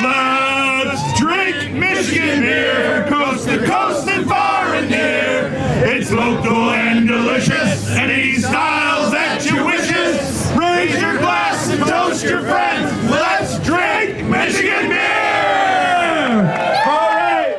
Let's drink Michigan beer from coast to coast and far and near. It's local and delicious, any styles that you wishes. Raise your glass and toast your friends. Let's drink Michigan beer! All right.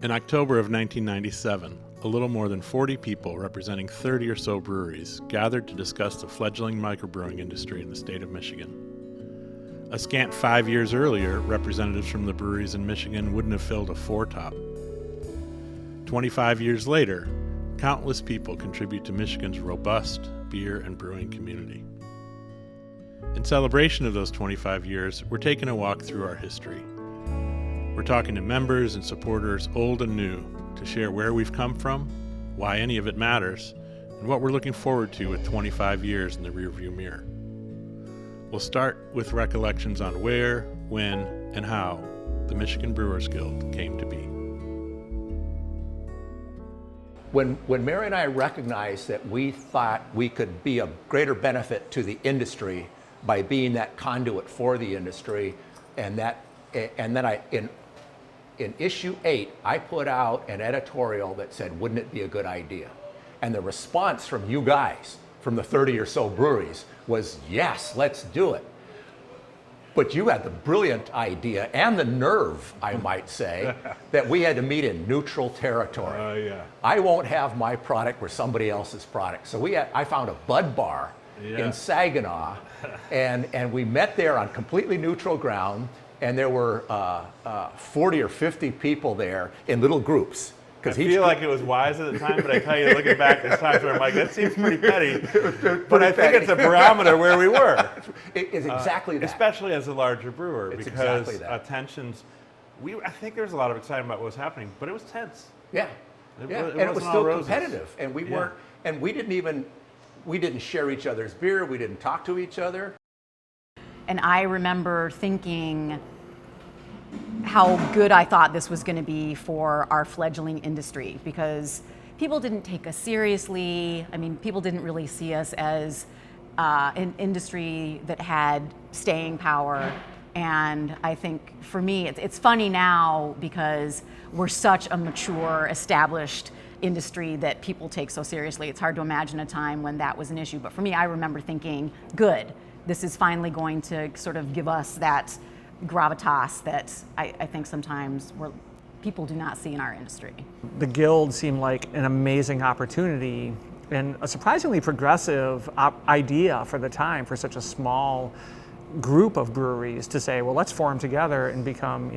In October of 1997, a little more than 40 people representing 30 or so breweries gathered to discuss the fledgling microbrewing industry in the state of Michigan. A scant 5 years earlier, representatives from the breweries in Michigan wouldn't have filled a four-top. 25 years later, countless people contribute to Michigan's robust beer and brewing community. In celebration of those 25 years, we're taking a walk through our history. We're talking to members and supporters, old and new, to share where we've come from, why any of it matters, and what we're looking forward to with 25 years in the rearview mirror. We'll start with recollections on where, when, and how the Michigan Brewers Guild came to be. When Mary and I recognized that we thought we could be a greater benefit to the industry by being that conduit for the industry, and then in issue 8, I put out an editorial that said, wouldn't it be a good idea? And the response from you guys, from the 30 or so breweries, was yes, let's do it. But you had the brilliant idea and the nerve, I might say, that we had to meet in neutral territory. Yeah. I won't have my product where somebody else's product. So I found a Bud Bar in Saginaw, and we met there on completely neutral ground. And there were 40 or 50 people there in little groups. I feel like it was wise at the time, but I tell you, looking back, there's times where I'm like, that seems pretty petty. But I think it's a barometer where we were. It's exactly that. Especially as a larger brewer, It's because exactly that. tensions. I think there was a lot of excitement about what was happening, but it was tense. Yeah, It and it was wasn't all still roses. competitive, and we weren't. And we didn't share each other's beer. We didn't talk to each other. And I remember thinking how good I thought this was going to be for our fledgling industry, because people didn't take us seriously. I mean, people didn't really see us as an industry that had staying power. And I think for me, it's funny now because we're such a mature, established industry that people take so seriously. It's hard to imagine a time when that was an issue. But for me, I remember thinking, good, this is finally going to sort of give us that gravitas that I think sometimes people do not see in our industry. The Guild seemed like an amazing opportunity and a surprisingly progressive idea for the time for such a small group of breweries to say, well, let's form together and become,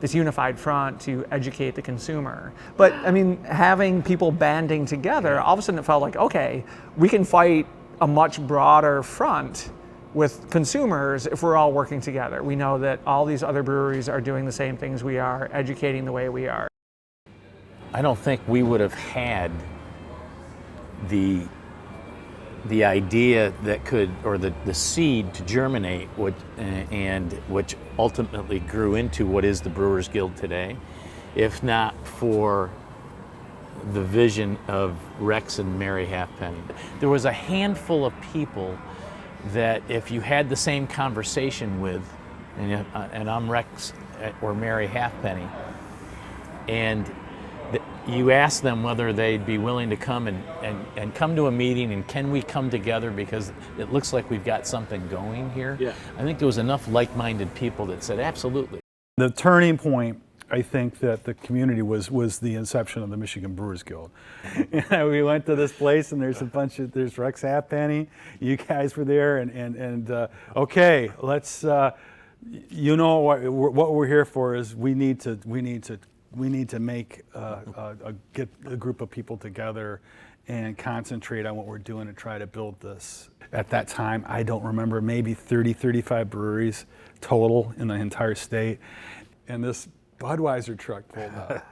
this unified front to educate the consumer. But I mean, having people banding together, all of a sudden it felt like, okay, we can fight a much broader front with consumers if we're all working together. We know that all these other breweries are doing the same things we are, educating the way we are. I don't think we would have had the idea that could, or the seed to germinate, which ultimately grew into what is the Brewers Guild today, if not for the vision of Rex and Mary Halfpenny. There was a handful of people that if you had the same conversation with, and I'm Rex or Mary Halfpenny, and you ask them whether they'd be willing to come and come to a meeting and can we come together because it looks like we've got something going here. Yeah. I think there was enough like-minded people that said absolutely. The turning point, I think, that the community was the inception of the Michigan Brewers Guild. We went to this place and there's Rex Halfpenny, you guys were there, and okay, let's, what we're here for is we need to make get a group of people together and concentrate on what we're doing and try to build this. At that time, I don't remember, maybe 35 breweries total in the entire state, and this Budweiser truck pulled up.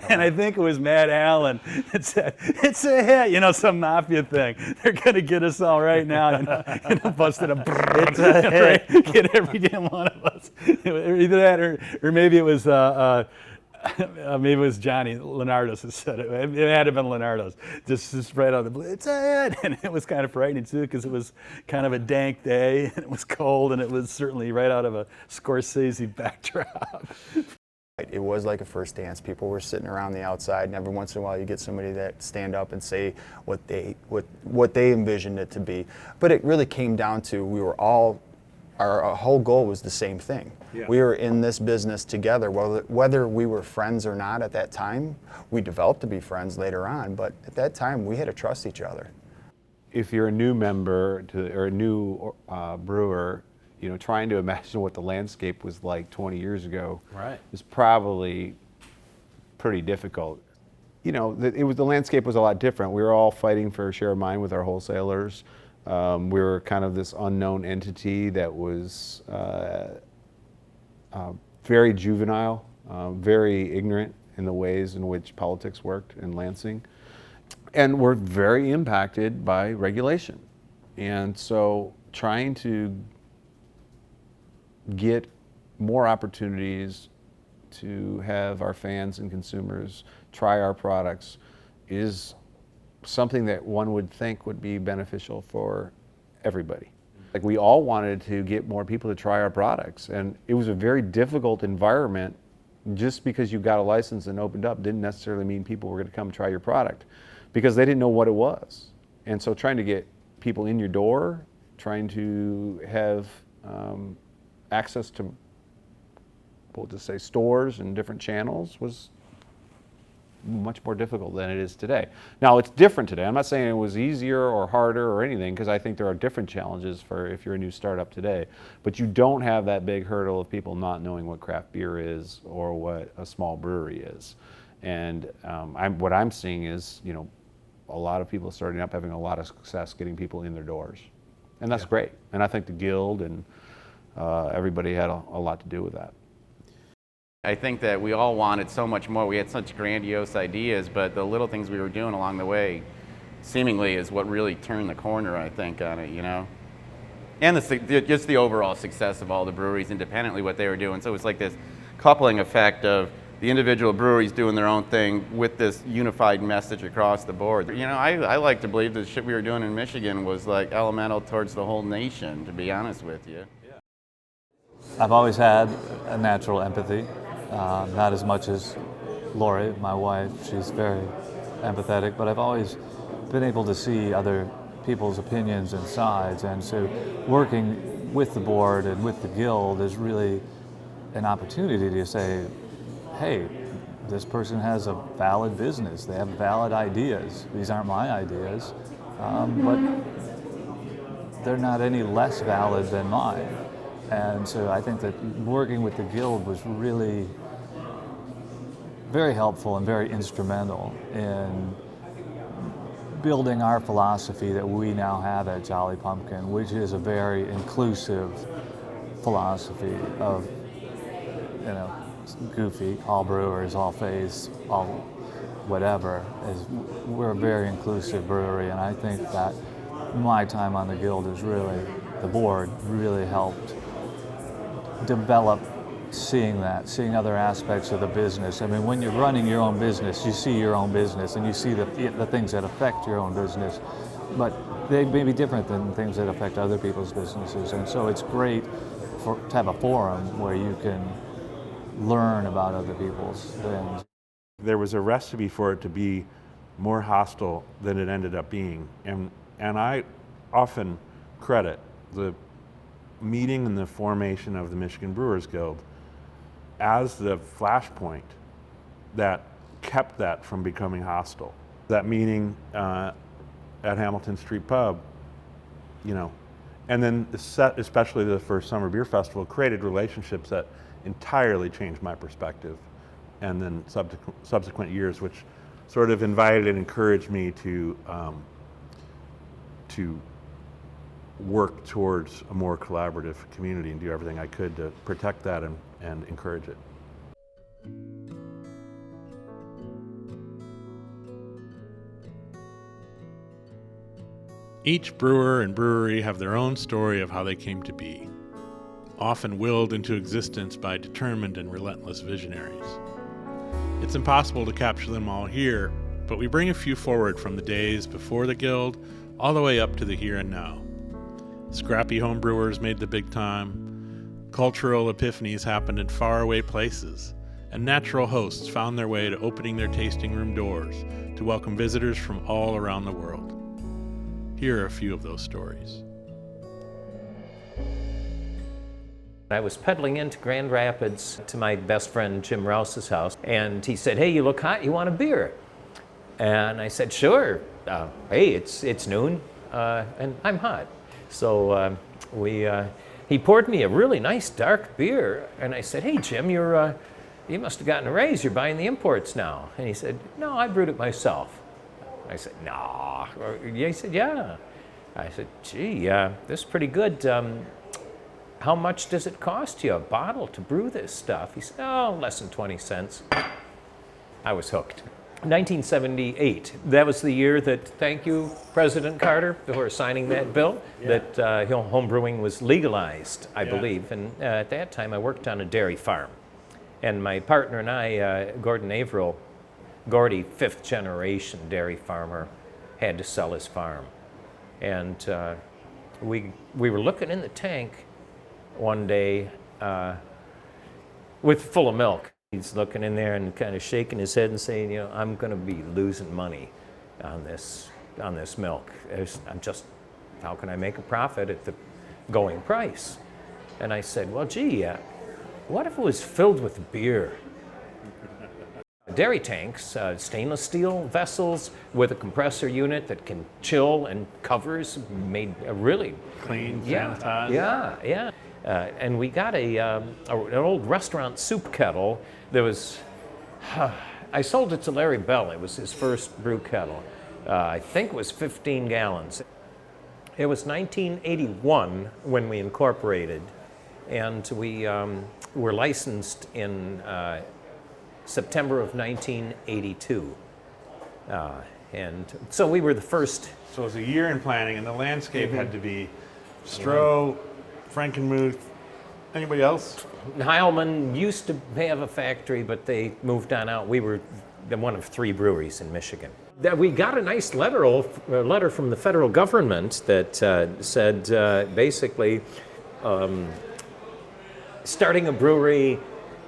And I think it was Matt Allen that said, "It's a hit," some mafia thing. They're gonna get us all right now, busted a brrr, it's a hit. Get every damn one of us. Either that or maybe it was Maybe it was Johnny Leonardo's who said it. It had to have been Leonardo's. Just right out of the blue, it's it! And it was kind of frightening too, because it was kind of a dank day, and it was cold, and it was certainly right out of a Scorsese backdrop. It was like a first dance. People were sitting around the outside, and every once in a while you get somebody that stand up and say what they envisioned it to be. But it really came down to we were all, our whole goal was the same thing. Yeah. We were in this business together, whether we were friends or not at that time. We developed to be friends later on, but at that time we had to trust each other. If you're a new member or a new brewer, you know, trying to imagine what the landscape was like 20 years ago is probably pretty difficult. You know, the landscape was a lot different. We were all fighting for a share of mind with our wholesalers. We were kind of this unknown entity that was very juvenile, very ignorant in the ways in which politics worked in Lansing, and we're very impacted by regulation. And so trying to get more opportunities to have our fans and consumers try our products is something that one would think would be beneficial for everybody. Like, we all wanted to get more people to try our products, and it was a very difficult environment. Just because you got a license and opened up didn't necessarily mean people were going to come try your product, because they didn't know what it was. And so trying to get people in your door, trying to have access to, we'll just say, stores and different channels was much more difficult than it is today. Now, it's different today. I'm not saying it was easier or harder or anything, because I think there are different challenges for if you're a new startup today. But you don't have that big hurdle of people not knowing what craft beer is or what a small brewery is. And what I'm seeing is, you know, a lot of people starting up having a lot of success getting people in their doors. And that's great. And I think the Guild and everybody had a lot to do with that. I think that we all wanted so much more. We had such grandiose ideas, but the little things we were doing along the way seemingly is what really turned the corner, I think, on it, you know? And just the overall success of all the breweries independently, what they were doing. So it was like this coupling effect of the individual breweries doing their own thing with this unified message across the board. You know, I like to believe the shit we were doing in Michigan was like elemental towards the whole nation, to be honest with you. I've always had a natural empathy, not as much as Lori, my wife. She's very empathetic, but I've always been able to see other people's opinions and sides, and so working with the board and with the Guild is really an opportunity to say, hey, this person has a valid business, they have valid ideas. These aren't my ideas, but they're not any less valid than mine. And so I think that working with the Guild was really very helpful and very instrumental in building our philosophy that we now have at Jolly Pumpkin, which is a very inclusive philosophy of, you know, goofy, all brewers, all faiths, all whatever. We're a very inclusive brewery, and I think that my time on the Guild is really, the board really helped develop seeing other aspects of the business. I mean, when you're running your own business, you see your own business and you see the things that affect your own business, but they may be different than things that affect other people's businesses. And so it's great to have a forum where you can learn about other people's things. There was a recipe for it to be more hostile than it ended up being. And I often credit the meeting and the formation of the Michigan Brewers Guild as the flashpoint that kept that from becoming hostile. That meeting at Hamilton Street Pub, you know, and then especially the first Summer Beer Festival created relationships that entirely changed my perspective, and then subsequent years, which sort of invited and encouraged me to work towards a more collaborative community and do everything I could to protect that and encourage it. Each brewer and brewery have their own story of how they came to be, often willed into existence by determined and relentless visionaries. It's impossible to capture them all here, but we bring a few forward from the days before the Guild all the way up to the here and now. Scrappy homebrewers made the big time, cultural epiphanies happened in faraway places, and natural hosts found their way to opening their tasting room doors to welcome visitors from all around the world. Here are a few of those stories. I was pedaling into Grand Rapids to my best friend Jim Rouse's house, and he said, "Hey, you look hot, you want a beer?" And I said, "Sure. Hey, it's noon, and I'm hot." So he poured me a really nice dark beer, and I said, "Hey, Jim, you must have gotten a raise. You're buying the imports now." And he said, "No, I brewed it myself." I said, "Nah." He said, "Yeah." I said, "Gee, this is pretty good. How much does it cost you a bottle to brew this stuff?" He said, "Oh, less than 20 cents. I was hooked. 1978, that was the year that, thank you, President Carter, for signing that bill, that home brewing was legalized, I believe. And at that time, I worked on a dairy farm. And my partner and I, Gordon Averill, Gordy, fifth generation dairy farmer, had to sell his farm. And we were looking in the tank one day full of milk. He's looking in there and kind of shaking his head and saying, "I'm going to be losing money on this milk. How can I make a profit at the going price?" And I said, "Well, gee, what if it was filled with beer?" Dairy tanks, stainless steel vessels with a compressor unit that can chill and covers, made a really Clean, yeah, sanitized. and we got an old restaurant soup kettle. There was, I sold it to Larry Bell. It was his first brew kettle. I think it was 15 gallons. It was 1981 when we incorporated, and we were licensed in September of 1982. And so we were the first. So it was a year in planning, and the landscape had to be Stroh, Frankenmuth, anybody else? Heilman used to have a factory, but they moved on out. We were one of 3 breweries in Michigan. We got a nice letter from the federal government that said basically starting a brewery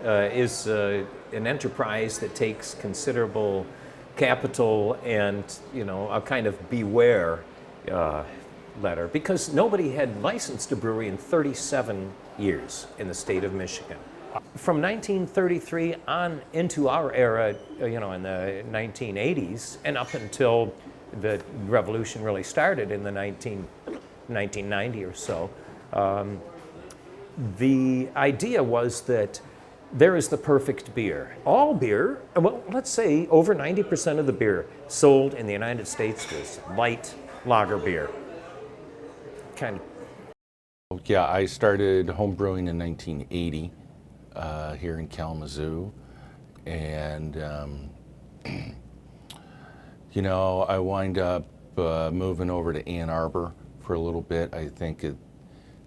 is an enterprise that takes considerable capital and, a kind of beware letter, because nobody had licensed a brewery in 37 years in the state of Michigan. From 1933 on into our era, in the 1980s, and up until the revolution really started in the 1990 or so, the idea was that there is the perfect beer. All beer, well, let's say over 90% of the beer sold in the United States was light lager beer. Kind of. Yeah, I started homebrewing in 1980 here in Kalamazoo, and I wind up moving over to Ann Arbor for a little bit. I think at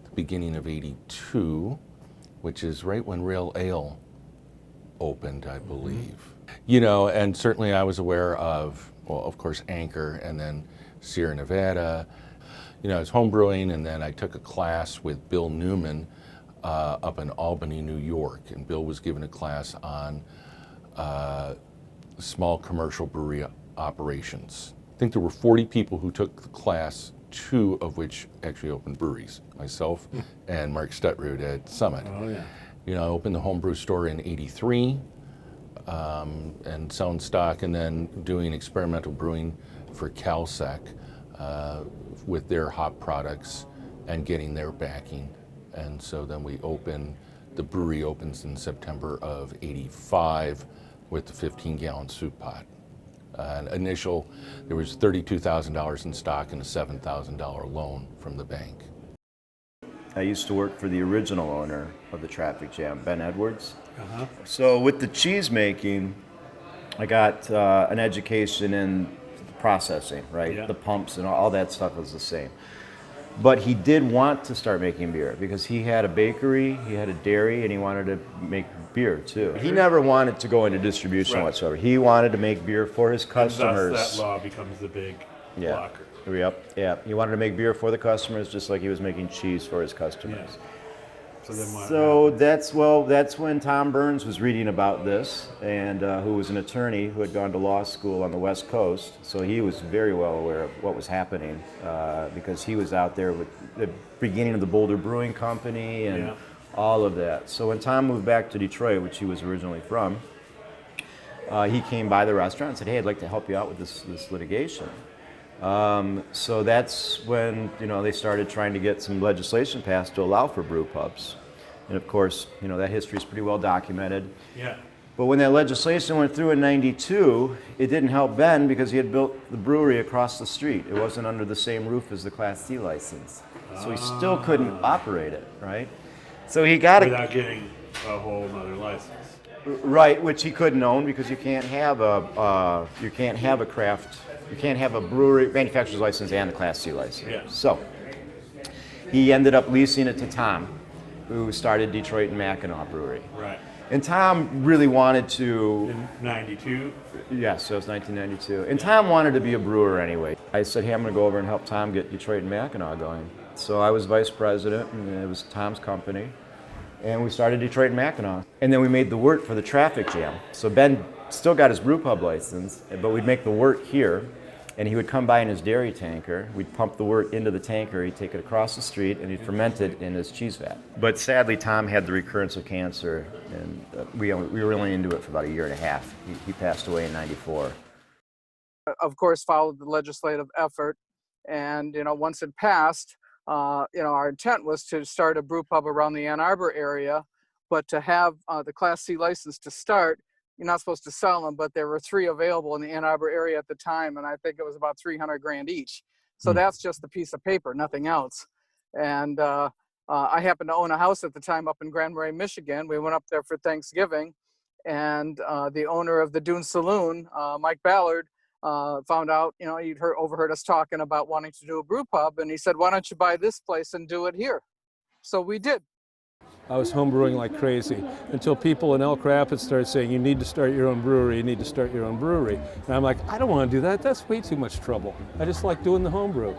the beginning of '82, which is right when Rail Ale opened, I believe. And certainly I was aware of, well, of course, Anchor, and then Sierra Nevada. I was homebrewing, and then I took a class with Bill Newman up in Albany, New York, and Bill was giving a class on small commercial brewery operations. I think there were 40 people who took the class, 2 of which actually opened breweries, myself and Mark Stutrud at Summit. Oh, yeah. I opened the homebrew store in '83 and selling stock, and then doing experimental brewing for CalSec with their hop products and getting their backing. And so then the brewery opens in September of '85 with the 15-gallon soup pot. There was $32,000 in stock and a $7,000 loan from the bank. I used to work for the original owner of the Traffic Jam, Ben Edwards. So with the cheese making, I got an education in processing, right? Yeah. The pumps and all that stuff was the same. But he did want to start making beer because he had a bakery, he had a dairy, and he wanted to make beer too. He never wanted to go into distribution whatsoever. He wanted to make beer for his customers. And thus that law becomes the big blocker. Yep, yeah. He wanted to make beer for the customers just like he was making cheese for his customers. Yeah. So that's when Tom Burns was reading about this, and who was an attorney who had gone to law school on the West Coast. So he was very well aware of what was happening because he was out there with the beginning of the Boulder Brewing Company and all of that. So when Tom moved back to Detroit, which he was originally from, he came by the restaurant and said, "Hey, I'd like to help you out with this litigation." So that's when they started trying to get some legislation passed to allow for brew pubs, and of course that history is pretty well documented. Yeah. But when that legislation went through in '92, it didn't help Ben because he had built the brewery across the street. It wasn't under the same roof as the Class C license, so he still couldn't operate it, right? So he got without getting a whole other license. Right, which he couldn't own because you can't have a brewery manufacturer's license and a Class C license. Yeah. So he ended up leasing it to Tom, who started Detroit and Mackinac Brewery. Right. And Tom really wanted to. In '92. Yes, so it was 1992. And Tom wanted to be a brewer anyway. I said, "Hey, I'm going to go over and help Tom get Detroit and Mackinac going." So I was vice president, and it was Tom's company. And we started Detroit and Mackinac. And then we made the wort for the traffic jam. So Ben still got his brew pub license, but we'd make the wort here, and he would come by in his dairy tanker. We'd pump the wort into the tanker, he'd take it across the street, and he'd ferment it in his cheese vat. But sadly, Tom had the recurrence of cancer, and we were only into it for about a year and a half. He passed away in '94. Of course, followed the legislative effort, and once it passed, our intent was to start a brew pub around the Ann Arbor area, but to have the Class C license to start, you're not supposed to sell them, but there were 3 available in the Ann Arbor area at the time, and I think it was about $300,000 each. So that's just a piece of paper, nothing else. And I happened to own a house at the time up in Grand Marais, Michigan. We went up there for Thanksgiving, and the owner of the Dune Saloon, Mike Ballard, found out, he'd overheard us talking about wanting to do a brew pub, and he said, "Why don't you buy this place and do it here?" So we did. I was homebrewing like crazy until people in Elk Rapids started saying, "You need to start your own brewery, you need to start your own brewery." And I'm like, "I don't want to do that, that's way too much trouble. I just like doing the homebrew."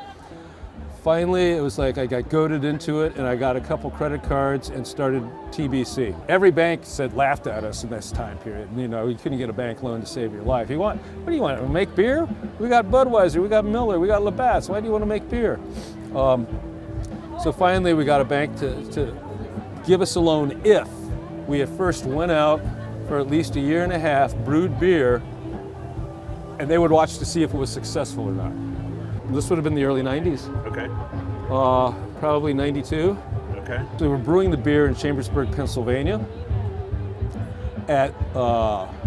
Finally, it was like I got goaded into it, and I got a couple credit cards and started TBC. Every bank laughed at us in this time period. You couldn't get a bank loan to save your life. What do you want, to make beer? We got Budweiser, we got Miller, we got Labatt's. Why do you want to make beer? So finally, we got a bank to give us a loan if we at first went out for at least a year and a half, brewed beer, and they would watch to see if it was successful or not. This would have been the early 90s. Okay. Probably 92. Okay. So we were brewing the beer in Chambersburg, Pennsylvania at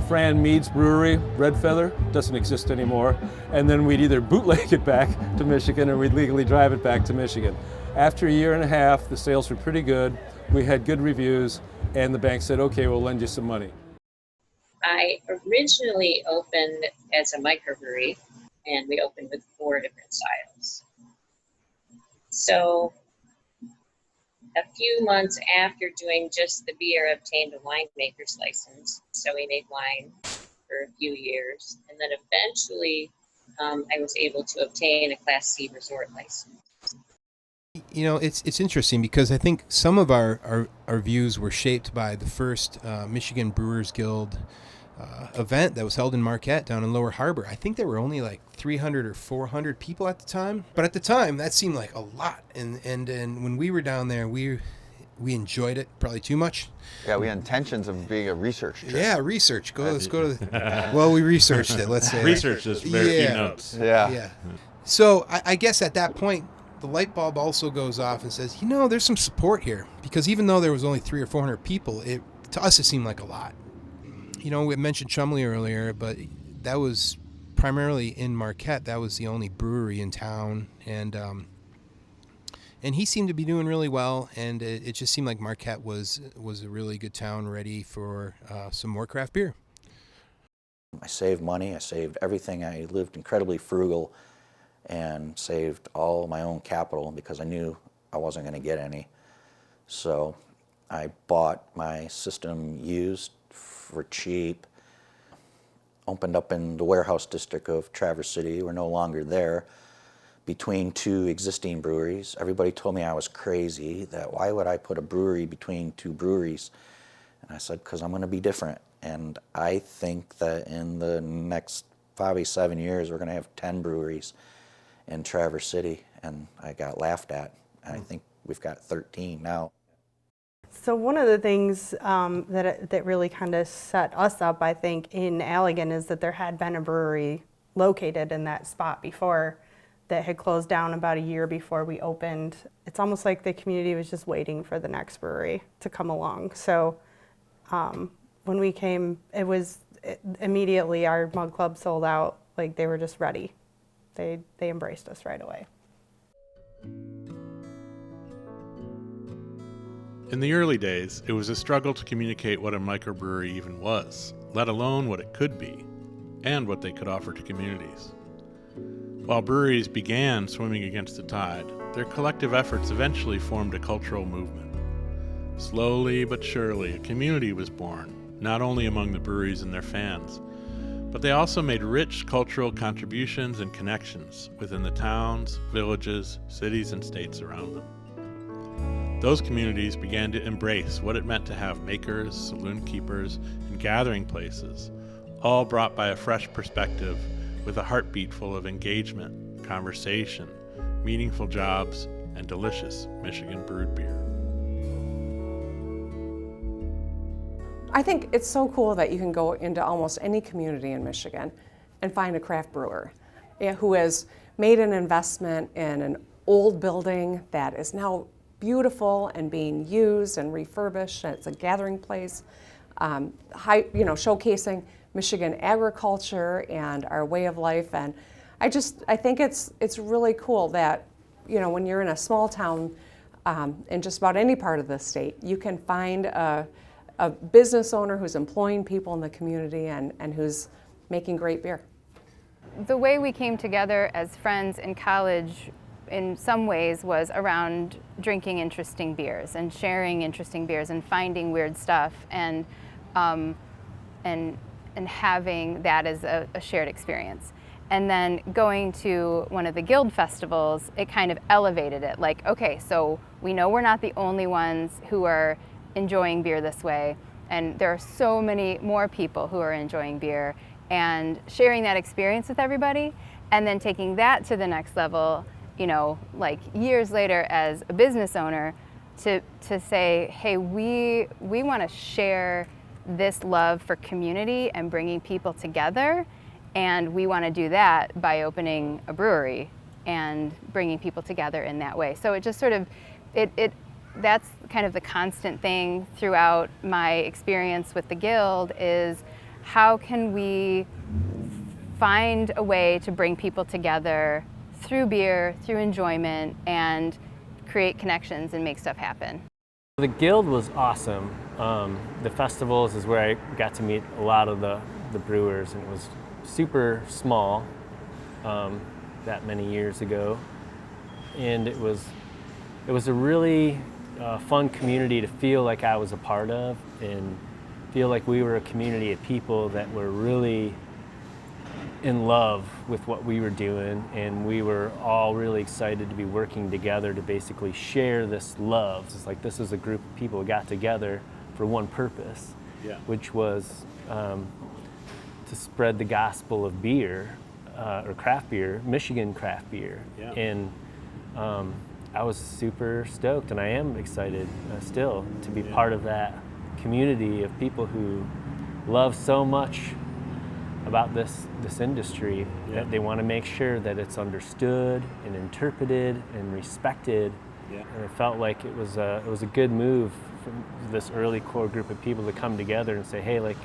Fran Mead's brewery, Red Feather, doesn't exist anymore. And then we'd either bootleg it back to Michigan or we'd legally drive it back to Michigan. After a year and a half, the sales were pretty good. We had good reviews, and the bank said, "Okay, we'll lend you some money." I originally opened as a microbrewery, and we opened with 4 different styles. So a few months after doing just the beer, obtained a winemaker's license. So we made wine for a few years. And then eventually I was able to obtain a Class C resort license. It's interesting because I think some of our views were shaped by the first Michigan Brewers Guild event that was held in Marquette down in Lower Harbor. I think there were only like 300 or 400 people at the time. But at the time, that seemed like a lot. And when we were down there, we enjoyed it probably too much. Yeah, we had intentions of being a research trip. Yeah, research. Let's go to well, we researched it, let's say. Research is very few notes. Yeah. So I guess at that point, the light bulb also goes off and says, there's some support here. Because even though there was only 300 or 400 people, to us it seemed like a lot. We mentioned Chumley earlier, but that was primarily in Marquette. That was the only brewery in town, and he seemed to be doing really well. And it just seemed like Marquette was a really good town, ready for some more craft beer. I saved money. I saved everything. I lived incredibly frugal, and saved all my own capital because I knew I wasn't going to get any. So I bought my system used for cheap, opened up in the warehouse district of Traverse City. We're no longer there, between two existing breweries. Everybody told me I was crazy, that why would I put a brewery between two breweries? And I said, because I'm going to be different. And I think that in the next probably 7 years, we're going to have 10 breweries in Traverse City. And I got laughed at. And I think we've got 13 now. So one of the things that really kind of set us up, I think, in Allegan is that there had been a brewery located in that spot before that had closed down about a year before we opened. It's almost like the community was just waiting for the next brewery to come along. So when we came, immediately our mug club sold out. Like, they were just ready. They embraced us right away. In the early days, it was a struggle to communicate what a microbrewery even was, let alone what it could be, and what they could offer to communities. While breweries began swimming against the tide, their collective efforts eventually formed a cultural movement. Slowly but surely, a community was born, not only among the breweries and their fans, but they also made rich cultural contributions and connections within the towns, villages, cities, and states around them. Those communities began to embrace what it meant to have makers, saloon keepers, and gathering places, all brought by a fresh perspective with a heartbeat full of engagement, conversation, meaningful jobs, and delicious Michigan brewed beer. I think it's so cool that you can go into almost any community in Michigan and find a craft brewer who has made an investment in an old building that is now beautiful and being used and refurbished, and it's a gathering place, showcasing Michigan agriculture and our way of life. And I think it's really cool that, when you're in a small town in just about any part of the state, you can find a business owner who's employing people in the community and who's making great beer. The way we came together as friends in college in some ways was around drinking interesting beers and sharing interesting beers and finding weird stuff and having that as a shared experience. And then going to one of the guild festivals, it kind of elevated it. Like, okay, so we know we're not the only ones who are enjoying beer this way, and there are so many more people who are enjoying beer, and sharing that experience with everybody, and then taking that to the next level, like years later as a business owner, to say, hey, we want to share this love for community and bringing people together, and we want to do that by opening a brewery and bringing people together in that way. So it just sort of, that's kind of the constant thing throughout my experience with the Guild is how can we find a way to bring people together through beer, through enjoyment, and create connections and make stuff happen. The Guild was awesome. The festivals is where I got to meet a lot of the brewers, and it was super small that many years ago. And it was a really fun community to feel like I was a part of, and feel like we were a community of people that were really in love with what we were doing, and we were all really excited to be working together to basically share this love. It's like this is a group of people who got together for one purpose, which was to spread the gospel of beer, or craft beer, Michigan craft beer. And I was super stoked, and I am excited still to be part of that community of people who love so much about this industry that they want to make sure that it's understood and interpreted and respected. And it felt like it was a good move from this early core group of people to come together and say, hey, like,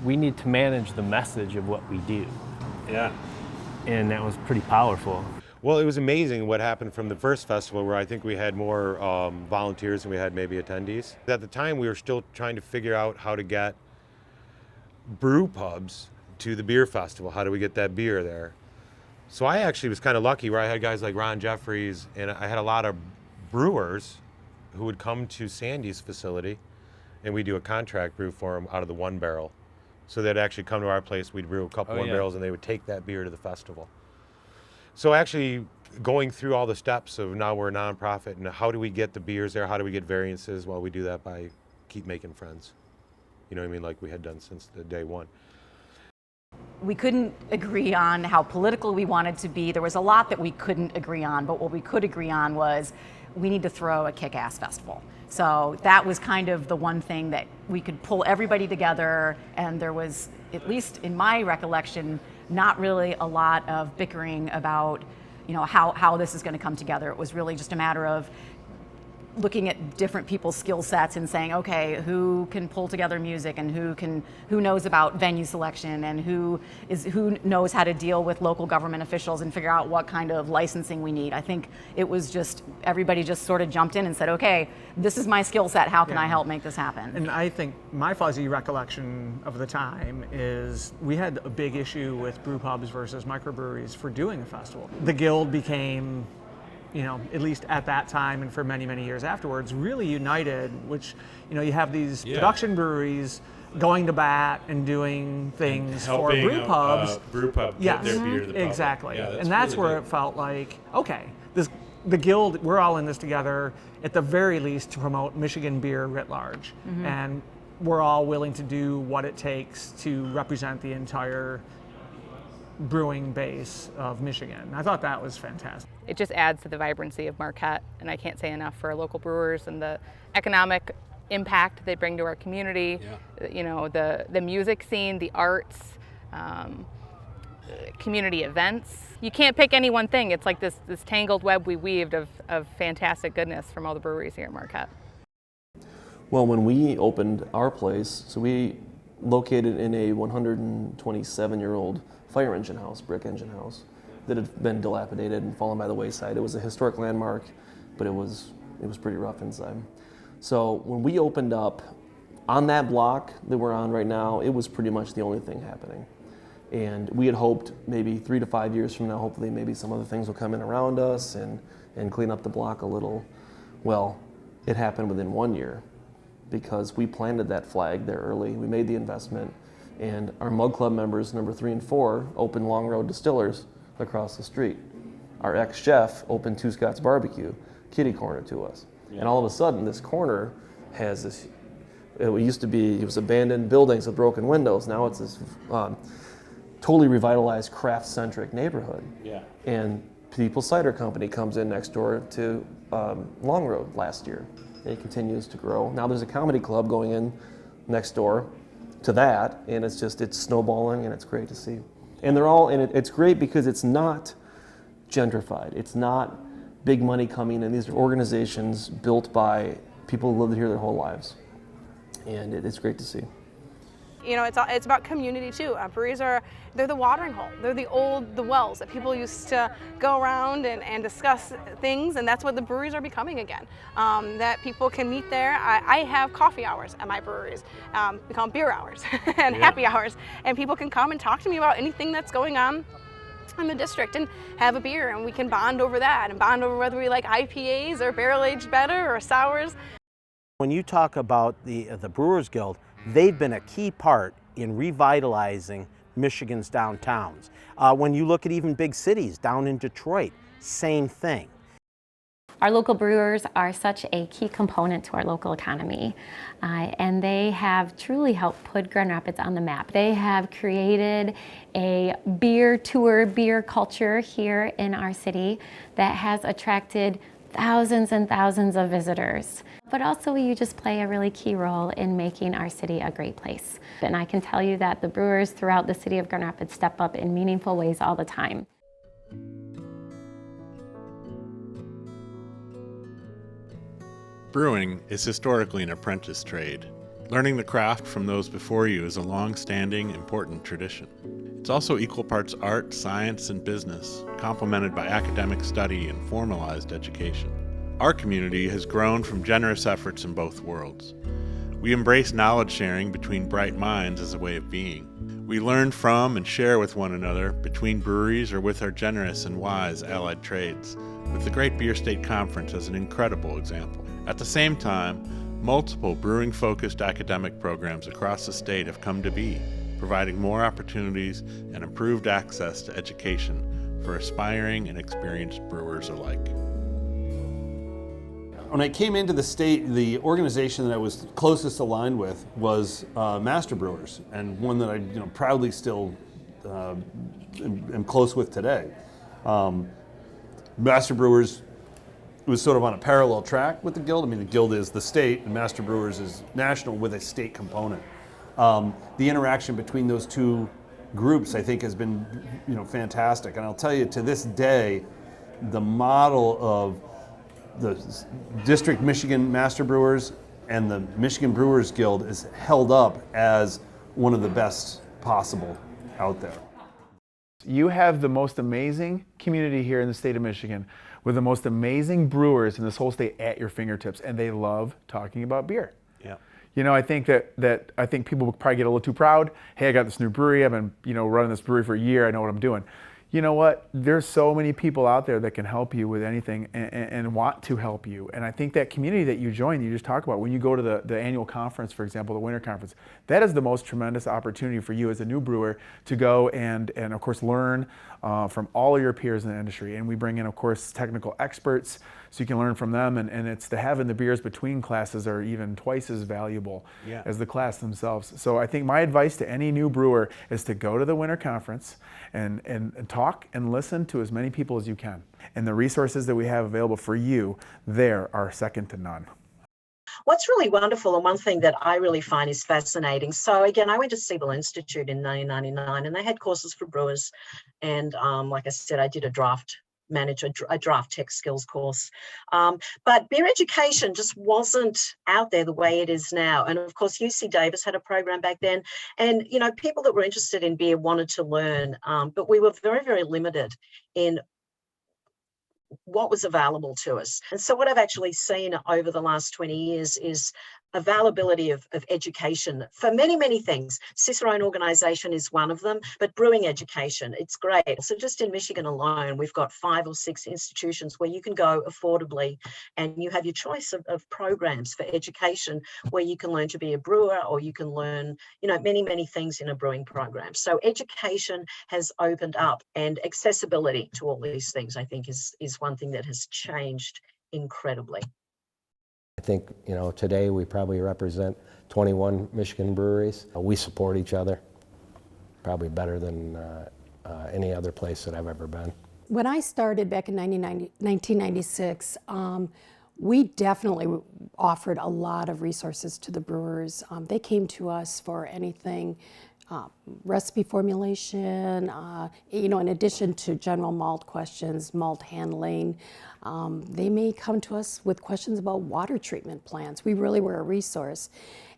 we need to manage the message of what we do. And that was pretty powerful. Well, it was amazing what happened from the first festival, where I think we had more volunteers than we had maybe attendees. At the time, we were still trying to figure out how to get brew pubs to the beer festival. How do we get that beer there? So I actually was kind of lucky where I had guys like Ron Jeffries, and I had a lot of brewers who would come to Sandy's facility, and we do a contract brew for them out of the one barrel. So they'd actually come to our place, we'd brew a couple one barrels, and they would take that beer to the festival. So actually going through all the steps of now we're a nonprofit, and how do we get the beers there? How do we get variances? Well, we do that by keep making friends. You know what I mean? Like we had done since the day one. We couldn't agree on how political we wanted to be. There was a lot that we couldn't agree on, but what we could agree on was we need to throw a kick-ass festival. So that was kind of the one thing that we could pull everybody together, and there was, at least in my recollection, not really a lot of bickering about, you know, how this is going to come together. It was really just a matter of looking at different people's skill sets and saying, okay, who can pull together music, and who knows about venue selection, and who knows how to deal with local government officials and figure out what kind of licensing we need. I think it was just everybody just sort of jumped in and said, okay, this is my skill set, how can I help make this happen? And I think my fuzzy recollection of the time is we had a big issue with brew pubs versus microbreweries for doing a festival. The Guild became, you know, at least at that time and for many, many years afterwards, really united, which, you know, you have these production breweries going to bat and doing things for brew pubs. Brew pub get their beer to the public. Exactly. Yeah, and that's really where big. it felt like, okay, the Guild, we're all in this together, at the very least, to promote Michigan beer writ large. Mhm. And we're all willing to do what it takes to represent the entire brewing base of Michigan. I thought that was fantastic. It just adds to the vibrancy of Marquette, and I can't say enough for our local brewers and the economic impact they bring to our community. You know, the music scene, the arts, community events. You can't pick any one thing. It's like this tangled web we weaved of fantastic goodness from all the breweries here in Marquette. Well, when we opened our place, so we located in a 127-year-old fire engine house, brick engine house, that had been dilapidated and fallen by the wayside. It was a historic landmark, but it was pretty rough inside. So when we opened up, on that block that we're on right now, it was pretty much the only thing happening. And we had hoped maybe 3 to 5 years from now, hopefully maybe some other things will come in around us and clean up the block a little. Well, it happened within 1 year because we planted that flag there early. We made the investment, and our Mug Club members, number 3 and 4, opened Long Road Distillers across the street. Our ex-chef opened Two Scott's Barbecue, kitty corner to us. And all of a sudden, this corner has this, it used to be, it was abandoned buildings with broken windows. Now it's this totally revitalized craft-centric neighborhood. Yeah. And People's Cider Company comes in next door to Long Road last year. It continues to grow. Now there's a comedy club going in next door to that, and it's snowballing, and it's great to see. And they're all, and it's great because it's not gentrified. It's not big money coming in. These are organizations built by people who lived here their whole lives. And it's great to see. You know, it's about community too. Breweries they're the watering hole. They're the wells that people used to go around and discuss things, and that's what the breweries are becoming again. That people can meet there. I have coffee hours at my breweries. We call them beer hours and happy hours, and people can come and talk to me about anything that's going on in the district and have a beer, and we can bond over that and bond over whether we like IPAs or barrel-aged better or sours. When you talk about the Brewers Guild, they've been a key part in revitalizing Michigan's downtowns. When you look at even big cities, down in Detroit, same thing. Our local brewers are such a key component to our local economy, and they have truly helped put Grand Rapids on the map. They have created a beer tour, beer culture here in our city that has attracted thousands and thousands of visitors. But also you just play a really key role in making our city a great place. And I can tell you that the brewers throughout the city of Grand Rapids step up in meaningful ways all the time. Brewing is historically an apprentice trade. Learning the craft from those before you is a long-standing, important tradition. It's also equal parts art, science, and business, complemented by academic study and formalized education. Our community has grown from generous efforts in both worlds. We embrace knowledge sharing between bright minds as a way of being. We learn from and share with one another between breweries or with our generous and wise allied trades, with the Great Beer State Conference as an incredible example. At the same time, multiple brewing-focused academic programs across the state have come to be, providing more opportunities and improved access to education for aspiring and experienced brewers alike. When I came into the state, the organization that I was closest aligned with was Master Brewers, and one that I proudly still am close with today. Master Brewers was sort of on a parallel track with the Guild. I mean, the Guild is the state, and Master Brewers is national with a state component. The interaction between those two groups, I think, has been fantastic. And I'll tell you, to this day, the model of the District Michigan Master Brewers and the Michigan Brewers Guild is held up as one of the best possible out there. You have the most amazing community here in the state of Michigan with the most amazing brewers in this whole state at your fingertips, and they love talking about beer. Yeah. I think that I think people would probably get a little too proud. Hey, I got this new brewery. I've been running this brewery for a year. I know what I'm doing. You know what? There's so many people out there that can help you with anything and want to help you. And I think that community that you join, you just talk about, when you go to the annual conference, for example, the winter conference, that is the most tremendous opportunity for you as a new brewer to go and of course learn from all of your peers in the industry. And we bring in, of course, technical experts so you can learn from them. And it's the having the beers between classes are even twice as valuable as the class themselves. So I think my advice to any new brewer is to go to the winter conference and talk and listen to as many people as you can. And the resources that we have available for you there are second to none. What's really wonderful, and one thing that I really find is fascinating, so again, I went to Siebel Institute in 1999, and they had courses for brewers, and like I said, I did a draft tech skills course. But beer education just wasn't out there the way it is now. And of course, UC Davis had a program back then. And, people that were interested in beer wanted to learn, but we were very, very limited in what was available to us. And so what I've actually seen over the last 20 years is availability of education for many, many things. Cicerone organization is one of them, but brewing education, it's great. So just in Michigan alone, we've got 5 or 6 institutions where you can go affordably and you have your choice of programs for education where you can learn to be a brewer or you can learn, many, many things in a brewing program. So education has opened up, and accessibility to all these things, I think, is one thing that has changed incredibly. I think, today we probably represent 21 Michigan breweries. We support each other probably better than any other place that I've ever been. When I started back in 1996, we definitely offered a lot of resources to the brewers. They came to us for anything, recipe formulation, in addition to general malt questions, malt handling. They may come to us with questions about water treatment plants. We really were a resource.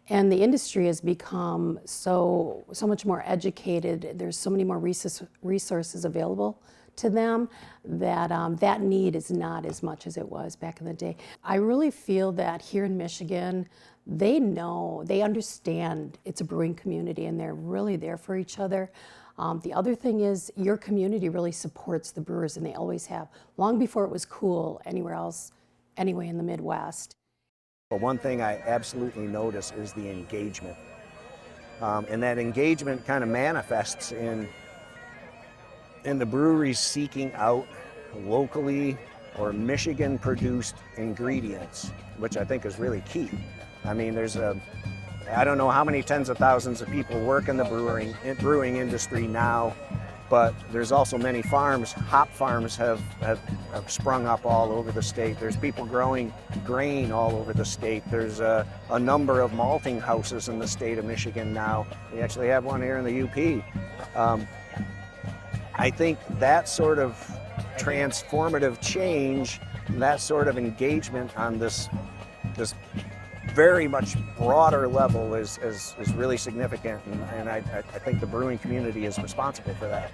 And the industry has become so much more educated. There's so many more resources available to them that that need is not as much as it was back in the day. I really feel that here in Michigan, they understand it's a brewing community and they're really there for each other. The other thing is your community really supports the brewers, and they always have, long before it was cool anywhere else, anyway in the Midwest. But one thing I absolutely notice is the engagement. And that engagement kind of manifests in the breweries seeking out locally or Michigan-produced ingredients, which I think is really key. I mean, I don't know how many tens of thousands of people work in the brewing industry now, but there's also many farms. Hop farms have sprung up all over the state. There's people growing grain all over the state. There's a number of malting houses in the state of Michigan now. We actually have one here in the UP. I think that sort of transformative change, that sort of engagement on this very much broader level is really significant, and I think the brewing community is responsible for that.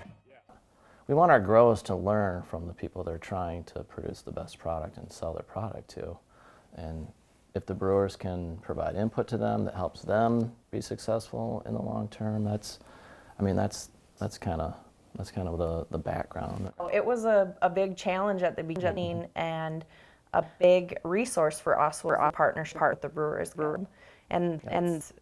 We want our growers to learn from the people they're trying to produce the best product and sell their product to. And if the brewers can provide input to them that helps them be successful in the long term, that's kind of the background. It was a big challenge at the beginning, and a big resource for us was our partnership with the Brewers Guild. And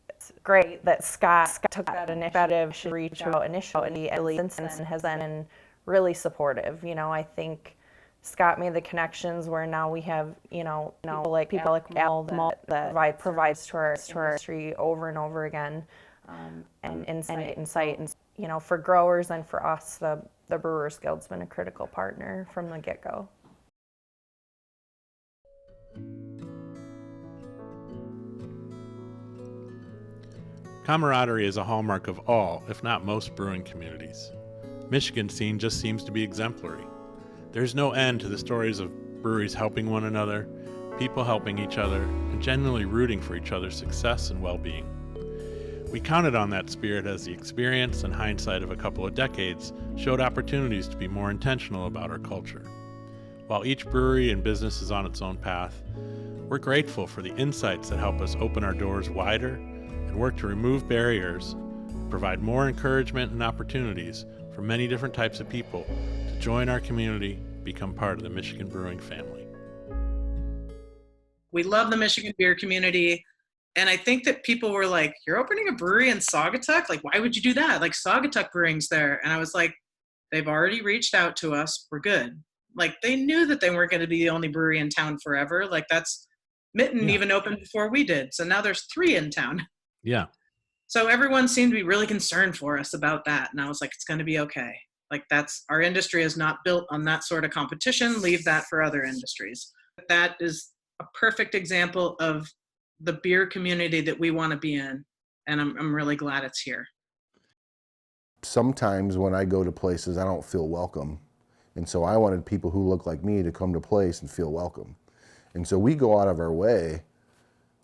it's great that Scott took that initiative to reach out initially, and has been really supportive. You know, I think Scott made the connections where now we have, like people like Al that provides to our industry over and over again, and insight, and for growers and for us, the Brewers Guild's been a critical partner from the get-go. Camaraderie is a hallmark of all, if not most, brewing communities. Michigan scene just seems to be exemplary. There's no end to the stories of breweries helping one another, people helping each other, and genuinely rooting for each other's success and well-being. We counted on that spirit as the experience and hindsight of a couple of decades showed opportunities to be more intentional about our culture. While each brewery and business is on its own path, we're grateful for the insights that help us open our doors wider and work to remove barriers, provide more encouragement and opportunities for many different types of people to join our community, become part of the Michigan brewing family. We love the Michigan beer community. And I think that people were like, you're opening a brewery in Saugatuck? Like, why would you do that? Like, Saugatuck Brewing's there. And I was like, they've already reached out to us. We're good. Like, they knew that they weren't going to be the only brewery in town forever. Like, Mitten even opened before we did. So now there's 3 in town. Yeah. So everyone seemed to be really concerned for us about that. And I was like, it's going to be okay. Like, our industry is not built on that sort of competition. Leave that for other industries. That is a perfect example of the beer community that we want to be in. And I'm really glad it's here. Sometimes when I go to places, I don't feel welcome. And so I wanted people who look like me to come to place and feel welcome. And so we go out of our way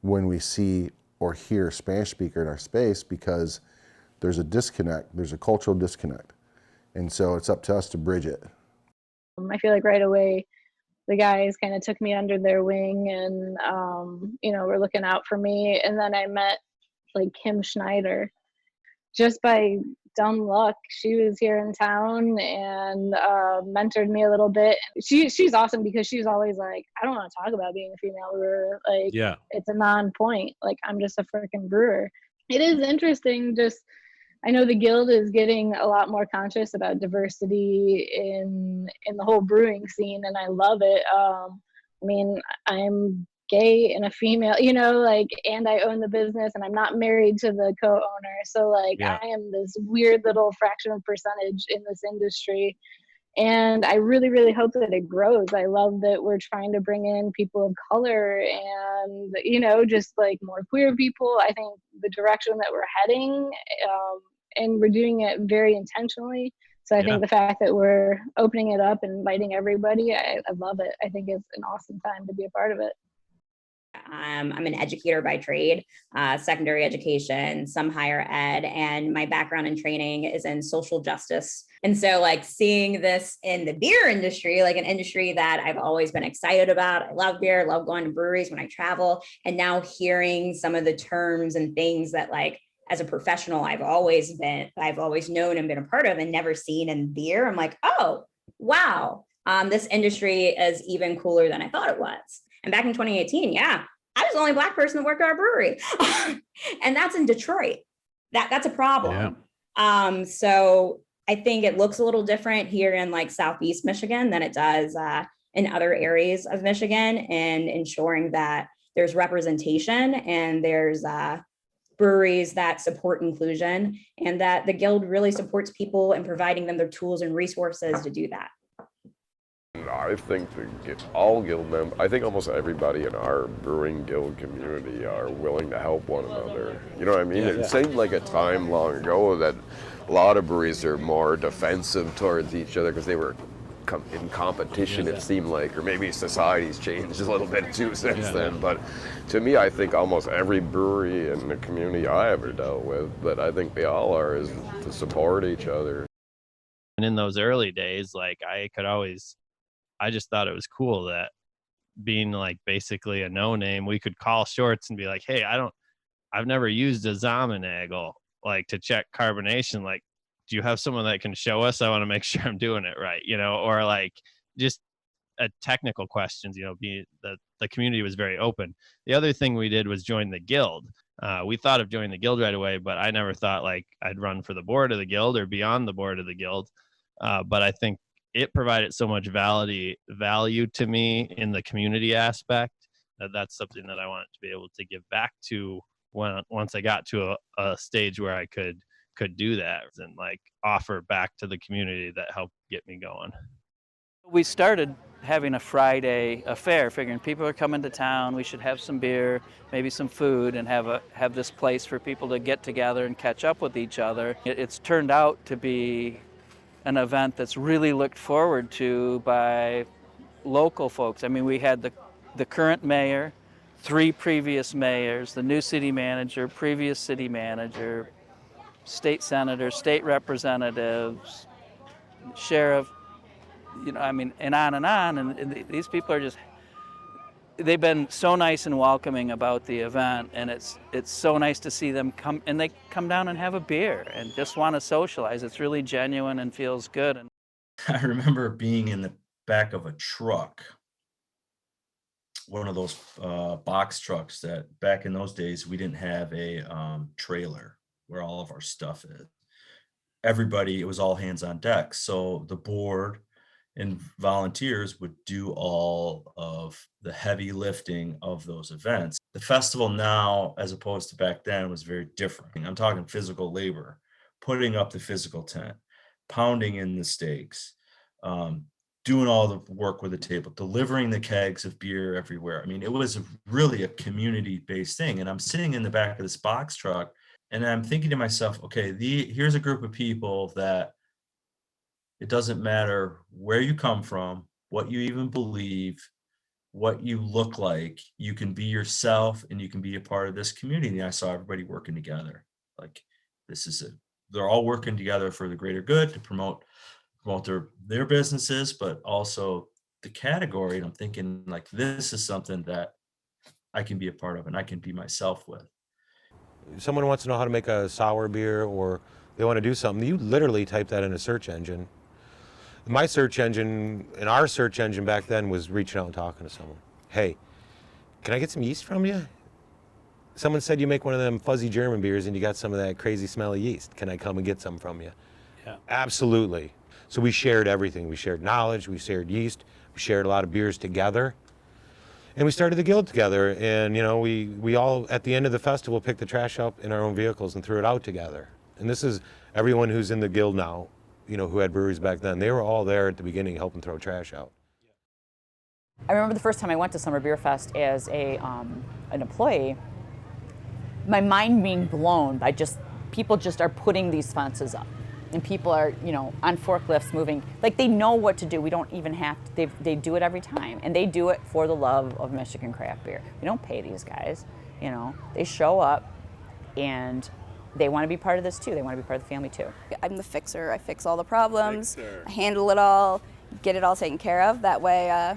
when we see or hear a Spanish speaker in our space, because there's a disconnect, there's a cultural disconnect. And so it's up to us to bridge it. I feel like right away, the guys kind of took me under their wing and, were looking out for me. And then I met like Kim Schneider. Just by dumb luck, she was here in town and mentored me a little bit. She's awesome because she's always like, I don't want to talk about being a female brewer. Like, yeah, it's a non-point. Like, I'm just a freaking brewer. It is interesting. I know the Guild is getting a lot more conscious about diversity in the whole brewing scene, and I love it. I'm gay and a female, and I own the business, and I'm not married to the co-owner. So I am this weird little fraction of percentage in this industry. And I really, really hope that it grows. I love that we're trying to bring in people of color and, just like more queer people. I think the direction that we're heading, and we're doing it very intentionally. So I think the fact that we're opening it up and inviting everybody, I love it. I think it's an awesome time to be a part of it. I'm an educator by trade, secondary education, some higher ed, and my background and training is in social justice. And so seeing this in the beer industry, like an industry that I've always been excited about. I love beer, I love going to breweries when I travel, and now hearing some of the terms and things that as a professional, I've always known and been a part of and never seen in beer. I'm like, oh, wow, this industry is even cooler than I thought it was. And back in 2018, I was the only Black person that worked at our brewery. And that's in Detroit. That's a problem. Yeah. So I think it looks a little different here in Southeast Michigan than it does in other areas of Michigan, and ensuring that there's representation and there's breweries that support inclusion, and that the Guild really supports people and providing them the tools and resources to do that. I think all Guild members, I think almost everybody in our brewing Guild community are willing to help one another. You know what I mean? It seemed like a time long ago that a lot of breweries are more defensive towards each other because they were in competition, it seemed like, or maybe society's changed a little bit too since then. But to me, I think almost every brewery in the community I ever dealt with, that I think they all are, is to support each other. And in those early days, I just thought it was cool that being like basically a no-name, we could call Shorts and be like, hey, I've never used a Zamenagel like to check carbonation. Like, do you have someone that can show us? I want to make sure I'm doing it right, or like just technical questions, the community was very open. The other thing we did was join the guild. We thought of joining the guild right away, but I never thought like I'd run for the board of the guild or beyond the board of the guild. But I think it provided so much value to me in the community aspect that's something that I wanted to be able to give back to once I got to a stage where I could do that and like offer back to the community that helped get me going. We started having a Friday affair, figuring people are coming to town, we should have some beer, maybe some food, and have this place for people to get together and catch up with each other. It's turned out to be an event that's really looked forward to by local folks. I mean, we had the current mayor, 3 previous mayors, the new city manager, previous city manager, state senator, state representatives, sheriff, and on and on. And these people are they've been so nice and welcoming about the event, and it's so nice to see them come, and they come down and have a beer and just want to socialize. It's really genuine and feels good. And I remember being in the back of a truck, one of those box trucks that back in those days, we didn't have a trailer where all of our stuff is. It was all hands on deck. So the board and volunteers would do all of the heavy lifting of those events. The festival now, as opposed to back then, was very different. I'm talking physical labor, putting up the physical tent, pounding in the steaks, doing all the work with the table, delivering the kegs of beer everywhere. I mean, it was really a community-based thing. And I'm sitting in the back of this box truck, and I'm thinking to myself, okay, here's a group of people that it doesn't matter where you come from, what you even believe, what you look like, you can be yourself and you can be a part of this community. And I saw everybody working together. Like they're all working together for the greater good to promote their businesses, but also the category. And I'm thinking like, this is something that I can be a part of and I can be myself with. Someone wants to know how to make a sour beer or they want to do something, you literally type that in a search engine. My search engine and our search engine back then was reaching out and talking to someone. Hey, can I get some yeast from you? Someone said you make one of them fuzzy German beers and you got some of that crazy smelly yeast. Can I come and get some from you? Yeah. Absolutely. So we shared everything. We shared knowledge, we shared yeast, we shared a lot of beers together. And we started the guild together, and we all, at the end of the festival, picked the trash up in our own vehicles and threw it out together. And this is everyone who's in the guild now, who had breweries back then. They were all there at the beginning helping throw trash out. I remember the first time I went to Summer Beer Fest as an employee, my mind being blown by people just are putting these fences up. And people are, on forklifts moving, like they know what to do. We don't even have to, they do it every time. And they do it for the love of Michigan craft beer. We don't pay these guys, they show up and they want to be part of this too. They want to be part of the family too. I'm the fixer. I fix all the problems, I handle it all, get it all taken care of. That way,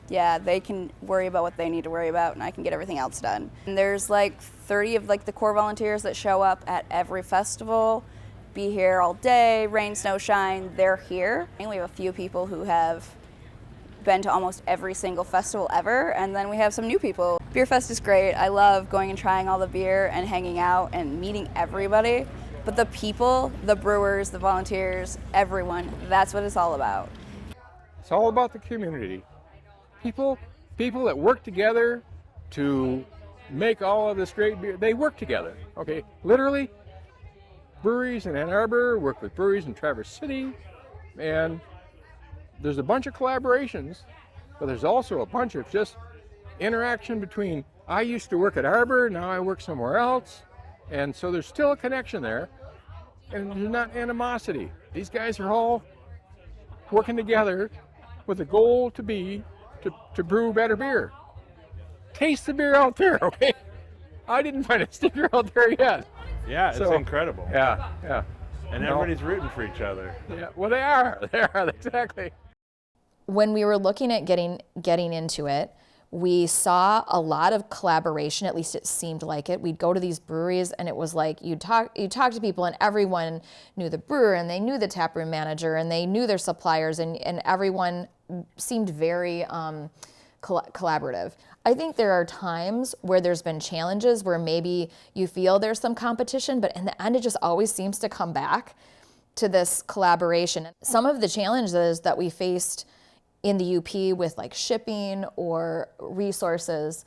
they can worry about what they need to worry about and I can get everything else done. And there's like 30 of the core volunteers that show up at every festival. Be here all day, rain, snow, shine, they're here. And we have a few people who have been to almost every single festival ever, and then we have some new people. Beer Fest is great. I love going and trying all the beer and hanging out and meeting everybody. But the people, the brewers, the volunteers, everyone, that's what it's all about. It's all about the community. People that work together to make all of this great beer, they work together, okay? Literally, breweries in Ann Arbor work with breweries in Traverse City, and there's a bunch of collaborations, but there's also a bunch of just interaction between, I used to work at Arbor, now I work somewhere else, and so there's still a connection there, and there's not animosity. These guys are all working together with a goal to brew better beer. Taste the beer out there, okay? I didn't find a sticker out there yet. Yeah, it's incredible. Yeah. And everybody's rooting for each other. Yeah, well, they are, exactly. When we were looking at getting into it, We saw a lot of collaboration, at least it seemed like it. We'd go to these breweries and it was like you'd talk to people and everyone knew the brewer and they knew the taproom manager and they knew their suppliers and everyone seemed very collaborative. I think there are times where there's been challenges where maybe you feel there's some competition, but in the end it just always seems to come back to this collaboration. Some of the challenges that we faced in the UP with like shipping or resources,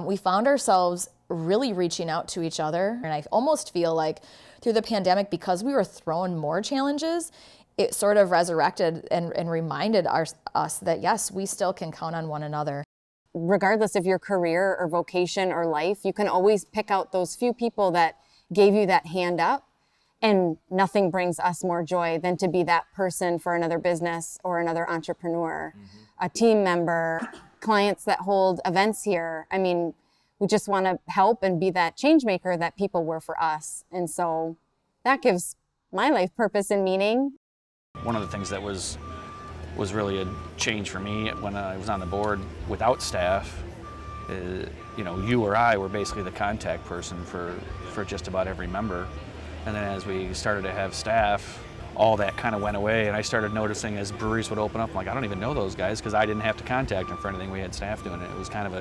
we found ourselves really reaching out to each other. And I almost feel like through the pandemic, because we were thrown more challenges, it sort of resurrected and reminded us that yes, we still can count on one another. Regardless of your career or vocation or life, you can always pick out those few people that gave you that hand up. And nothing brings us more joy than to be that person for another business or another entrepreneur, a team member, clients that hold events here. I mean, we just want to help and be that change maker that people were for us. And so that gives my life purpose and meaning. One of the things that was really a change for me when I was on the board without staff, you or I were basically the contact person for just about every member. And then as we started to have staff, all that kind of went away. And I started noticing as breweries would open up, I'm like, I don't even know those guys because I didn't have to contact them for anything. We had staff doing it. It was kind of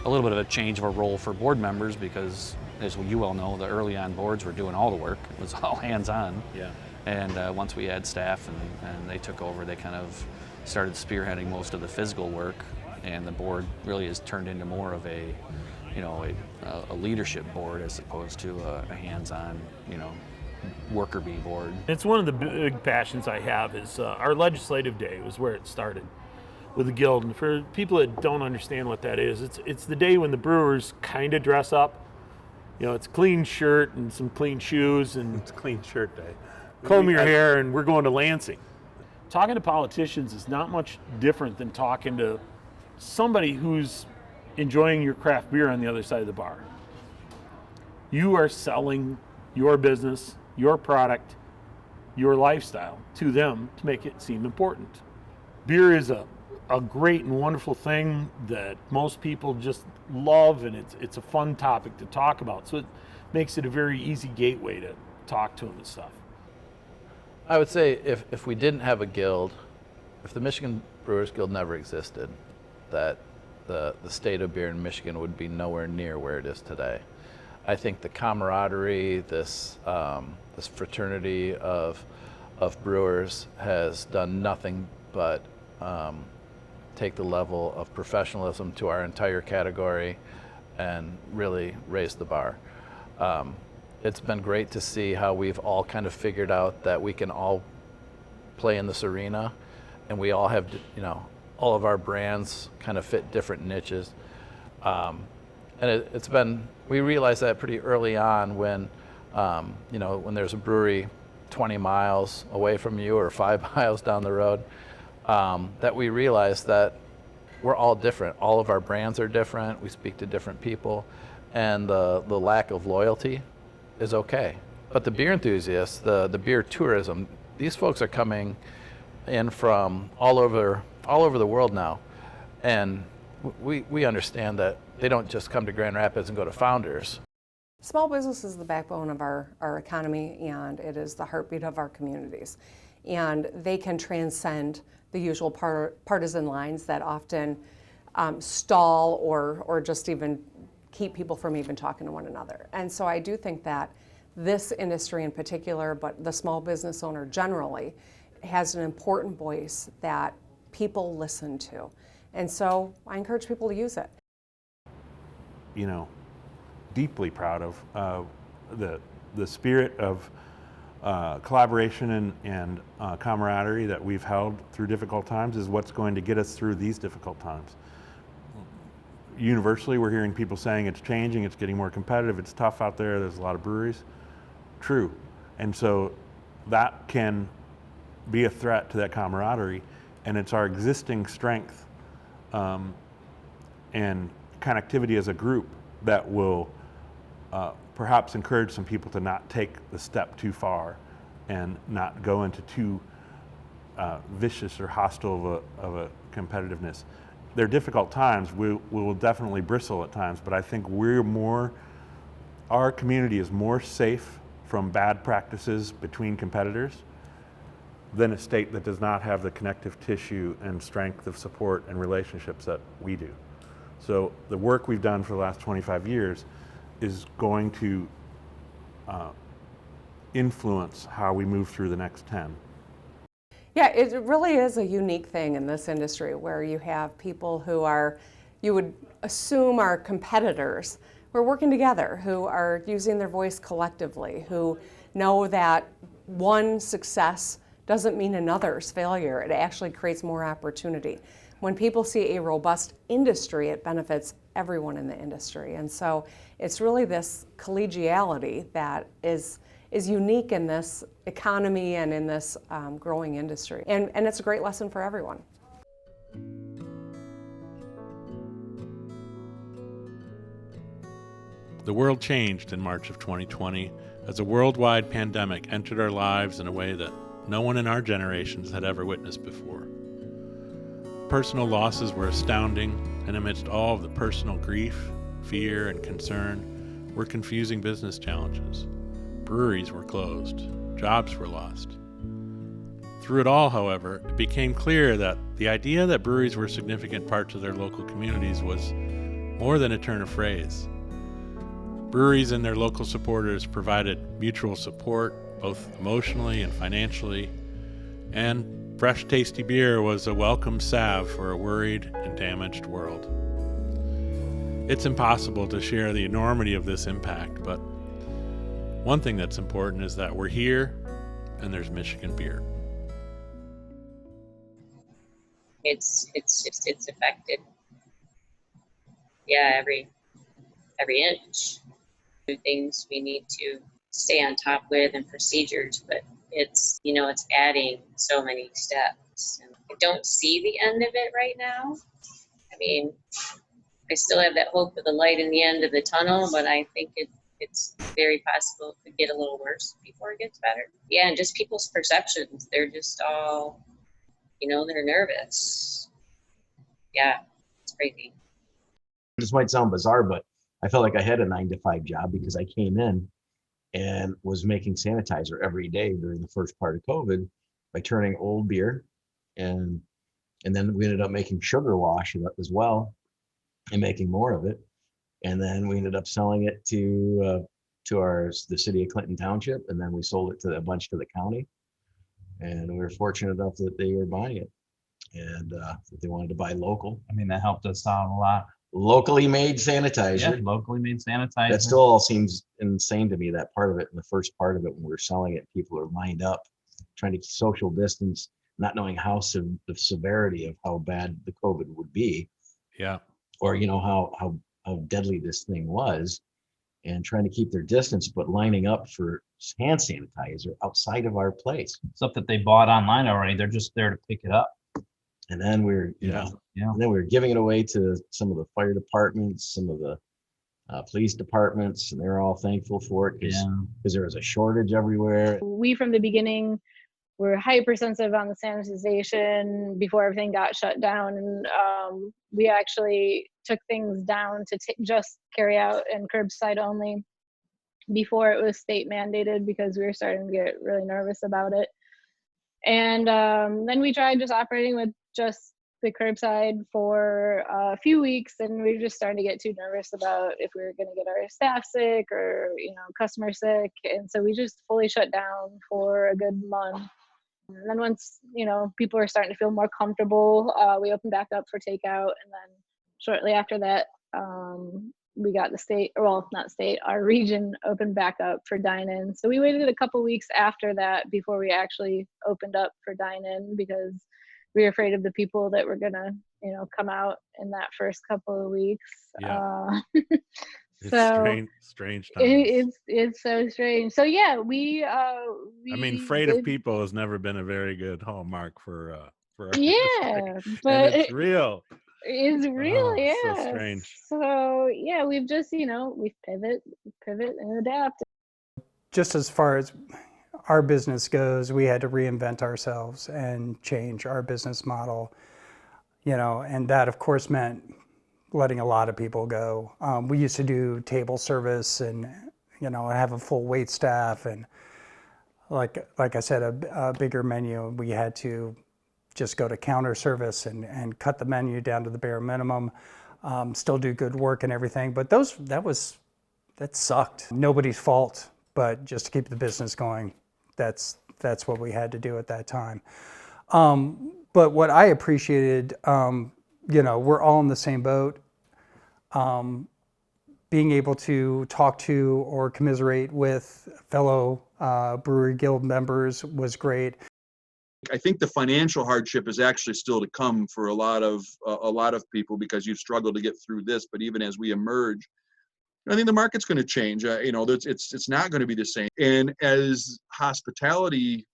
a little bit of a change of a role for board members because, as you well know, the early on boards were doing all the work. It was all hands on. Yeah. And once we had staff and they took over, they kind of started spearheading most of the physical work. And the board really has turned into more of a leadership board as opposed to a hands-on, worker bee board. It's one of the big passions I have is our legislative day was where it started with the guild. And for people that don't understand what that is, it's the day when the brewers kind of dress up. It's a clean shirt and some clean shoes and it's clean shirt day. Comb your hair and we're going to Lansing. Talking to politicians is not much different than talking to somebody who's enjoying your craft beer on the other side of the bar. You are selling your business, your product, your lifestyle to them to make it seem important. Beer is a great and wonderful thing that most people just love, and it's a fun topic to talk about. So it makes it a very easy gateway to talk to them and stuff. I would say if we didn't have a guild, if the Michigan Brewers Guild never existed, that the state of beer in Michigan would be nowhere near where it is today. I think the camaraderie, this fraternity of brewers has done nothing but take the level of professionalism to our entire category and really raise the bar. It's been great to see how we've all kind of figured out that we can all play in this arena, and we all have, all of our brands kind of fit different niches. And we realized that pretty early on when, when there's a brewery 20 miles away from you or 5 miles down the road, that we realized that we're all different. All of our brands are different. We speak to different people, and the lack of loyalty is okay. But the beer enthusiasts, the beer tourism, these folks are coming in from all over the world now, and we understand that they don't just come to Grand Rapids and go to Founders. Small business is the backbone of our economy, and it is the heartbeat of our communities. And they can transcend the usual partisan lines that often stall or just even keep people from even talking to one another. And so I do think that this industry in particular, but the small business owner generally, has an important voice that people listen to. And so I encourage people to use it. Deeply proud of the spirit of collaboration and camaraderie that we've held through difficult times is what's going to get us through these difficult times. Universally, we're hearing people saying it's changing, it's getting more competitive, it's tough out there, there's a lot of breweries. True. And so that can be a threat to that camaraderie, and it's our existing strength and connectivity as a group that will perhaps encourage some people to not take the step too far and not go into too vicious or hostile of a competitiveness. they're difficult times. We will definitely bristle at times, but I think our community is more safe from bad practices between competitors than a state that does not have the connective tissue and strength of support and relationships that we do. So the work we've done for the last 25 years is going to influence how we move through the next 10. Yeah, it really is a unique thing in this industry where you have people who are, you would assume are competitors, who are working together, who are using their voice collectively, who know that one success doesn't mean another's failure. It actually creates more opportunity. When people see a robust industry, it benefits everyone in the industry. And so it's really this collegiality that is unique in this economy and in this growing industry. And it's a great lesson for everyone. The world changed in March of 2020 as a worldwide pandemic entered our lives in a way that no one in our generations had ever witnessed before. Personal losses were astounding, and amidst all of the personal grief, fear, and concern were confusing business challenges. Breweries were closed. Jobs were lost. Through it all, however, it became clear that the idea that breweries were significant parts of their local communities was more than a turn of phrase. Breweries and their local supporters provided mutual support, both emotionally and financially, and fresh, tasty beer was a welcome salve for a worried and damaged world. It's impossible to share the enormity of this impact, but one thing that's important is that we're here and there's Michigan beer. It's affected. Yeah, every inch. Things we need to stay on top with and procedures, but it's adding so many steps. And I don't see the end of it right now. I mean, I still have that hope of the light in the end of the tunnel, but I think it's very possible it could get a little worse before it gets better. Yeah, and just people's perceptions. They're just all, they're nervous. Yeah, it's crazy. This might sound bizarre, but I felt like I had a 9-to-5 job because I came in and was making sanitizer every day during the first part of COVID by turning old beer. And then we ended up making sugar wash as well and making more of it. And then we ended up selling it to the city of Clinton Township, and then we sold it to a bunch to the county. And we were fortunate enough that they were buying it, and that they wanted to buy local. I mean, that helped us out a lot. Locally made sanitizer. Yeah, locally made sanitizer. That still all seems insane to me, that part of it. And the first part of it, when we were selling it, people are lined up, trying to social distance, not knowing the severity of how bad the COVID would be. Yeah. Or, how deadly this thing was, and trying to keep their distance, but lining up for hand sanitizer outside of our place. Stuff that they bought online already. They're just there to pick it up. And then and then we were giving it away to some of the fire departments, some of the police departments, and they're all thankful for it because there was a shortage everywhere. We, from the beginning, were hypersensitive on the sanitization before everything got shut down. And we actually took things down to just carry out and curbside only before it was state mandated, because we were starting to get really nervous about it. And then we tried just operating with just the curbside for a few weeks, and we were just starting to get too nervous about if we were going to get our staff sick or customers sick. And so we just fully shut down for a good month. And then once people were starting to feel more comfortable, we opened back up for takeout. And then shortly after that, we got our region opened back up for dine-in. So we waited a couple weeks after that before we actually opened up for dine-in, because we were afraid of the people that were gonna come out in that first couple of weeks. Yeah. It's so strange times. It's so strange. So yeah, I mean, afraid of people has never been a very good hallmark for our industry. But and it's real. It's real, yeah. So strange. So yeah, we've just we pivot and adapt. Just as far as our business goes, we had to reinvent ourselves and change our business model. and that of course meant letting a lot of people go. We used to do table service and, have a full wait staff, and like I said, a bigger menu. We had to just go to counter service and cut the menu down to the bare minimum, still do good work and everything. But that sucked. Nobody's fault, but just to keep the business going, that's what we had to do at that time. But what I appreciated, we're all in the same boat. Being able to talk to or commiserate with fellow Brewery Guild members was great. I think the financial hardship is actually still to come for a lot of people, because you've struggled to get through this. But even as we emerge, I think the market's going to change. It's not going to be the same. And as hospitality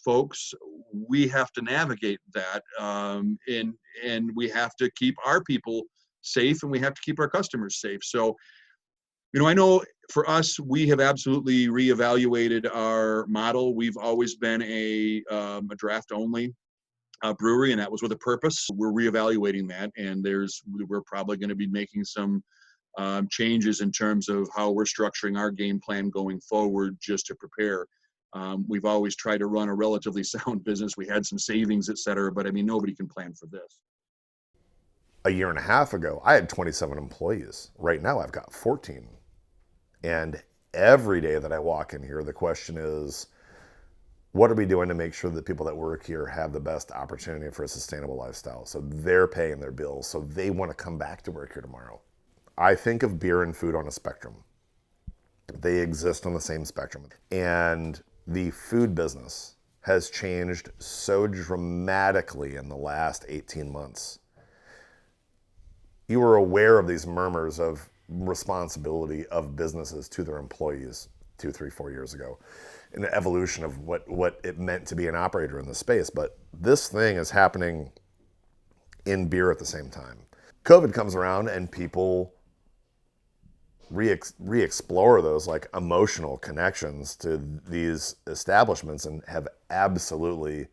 folks, we have to navigate that, and we have to keep our people safe, and we have to keep our customers safe. So, I know for us, we have absolutely reevaluated our model. We've always been a draft-only brewery, and that was with a purpose. We're reevaluating that, and we're probably going to be making some changes in terms of how we're structuring our game plan going forward, just to prepare. We've always tried to run a relatively sound business. We had some savings, et cetera, but nobody can plan for this. A year and a half ago, I had 27 employees. Right now, I've got 14. And every day that I walk in here, the question is, what are we doing to make sure that people that work here have the best opportunity for a sustainable lifestyle? So they're paying their bills, so they want to come back to work here tomorrow. I think of beer and food on a spectrum. They exist on the same spectrum. And the food business has changed so dramatically in the last 18 months. You were aware of these murmurs of responsibility of businesses to their employees 2, 3, 4 years ago, an evolution of what it meant to be an operator in the space. But this thing is happening in beer at the same time. COVID comes around and people re-explore those like emotional connections to these establishments and have absolutely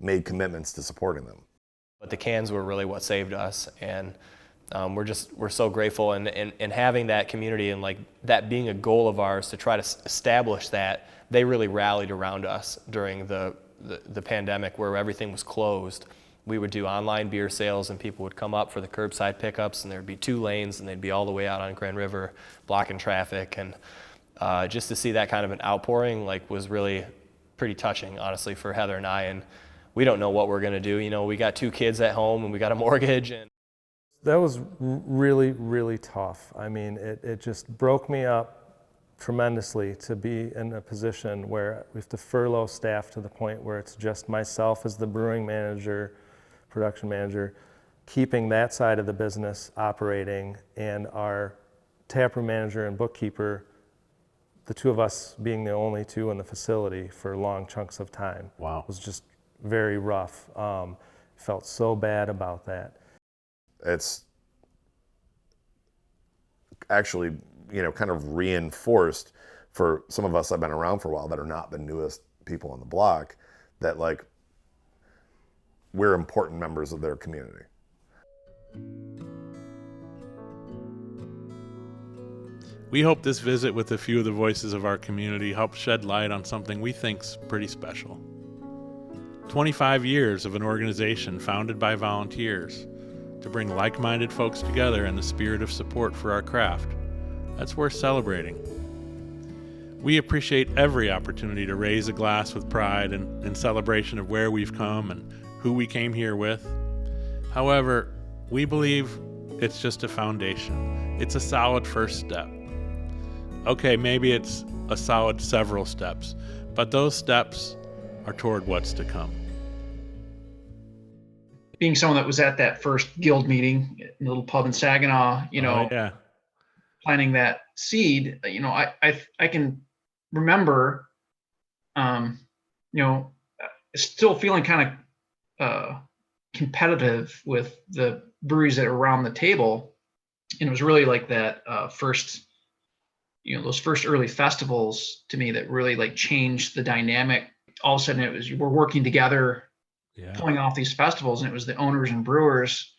made commitments to supporting them. But the cans were really what saved us, and we're so grateful, and having that community and like that being a goal of ours to try to establish that. They really rallied around us during the pandemic, where everything was closed. We would do online beer sales, and people would come up for the curbside pickups, and there'd be 2 lanes, and they'd be all the way out on Grand River blocking traffic. And just to see that kind of an outpouring was really pretty touching, honestly, for Heather and I. And we don't know what we're going to do. We got 2 kids at home, and we got a mortgage. And that was really, really tough. It just broke me up tremendously to be in a position where we have to furlough staff to the point where it's just myself as the brewing manager, production manager, keeping that side of the business operating, and our taproom manager and bookkeeper, the 2 of us being the only 2 in the facility for long chunks of time. Wow. It was just very rough. Felt so bad about that. It's actually, kind of reinforced for some of us that have been around for a while that are not the newest people on the block, that we're important members of their community. We hope this visit with a few of the voices of our community helps shed light on something we think's pretty special. 25 years of an organization founded by volunteers to bring like-minded folks together in the spirit of support for our craft. That's worth celebrating. We appreciate every opportunity to raise a glass with pride and in celebration of where we've come and who we came here with. However, we believe it's just a foundation. It's a solid first step. Okay, maybe it's a solid several steps, but those steps are toward what's to come. Being someone that was at that first guild meeting in the little pub in Saginaw, planting that seed, I can remember, still feeling kind of competitive with the breweries that are around the table. And it was really like that first, those first early festivals to me that really changed the dynamic. All of a sudden we're working together pulling off these festivals, and it was the owners and brewers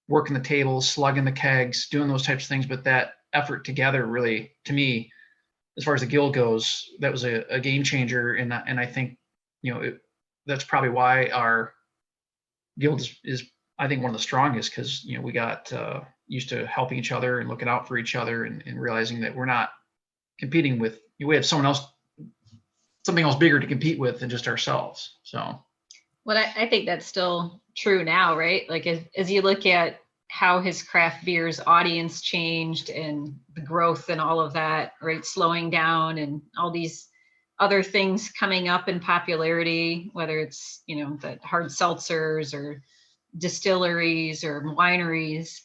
working the tables, slugging the kegs, doing those types of things. But that effort together really, to me, as far as the guild goes, that was a game changer. And I think, that's probably why our guild is I think one of the strongest, because we got used to helping each other and looking out for each other, and realizing that we're not competing with, we have something else bigger to compete with than just ourselves. So well, I think that's still true now, right? Like as you look at how his craft beer's audience changed and the growth and all of that, right? Slowing down and all these other things coming up in popularity, whether it's, the hard seltzers or distilleries or wineries.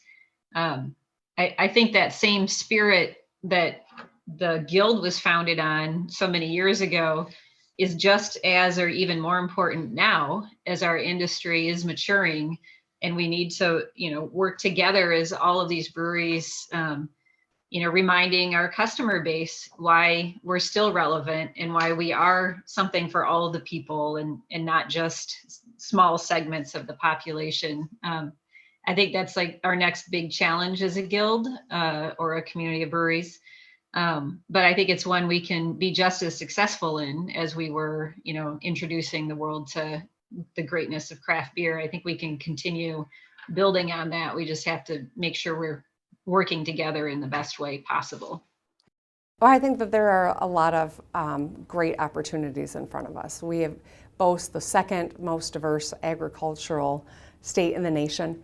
I think that same spirit that the guild was founded on so many years ago is just as, or even more important now, as our industry is maturing, and we need to, work together as all of these breweries, reminding our customer base why we're still relevant and why we are something for all of the people, and not just small segments of the population. I think that's like our next big challenge as a guild or a community of breweries. But I think it's one we can be just as successful in as we were, introducing the world to the greatness of craft beer. I think we can continue building on that. We just have to make sure we're working together in the best way possible. Well, I think that there are a lot of great opportunities in front of us. We have boast the second most diverse agricultural state in the nation.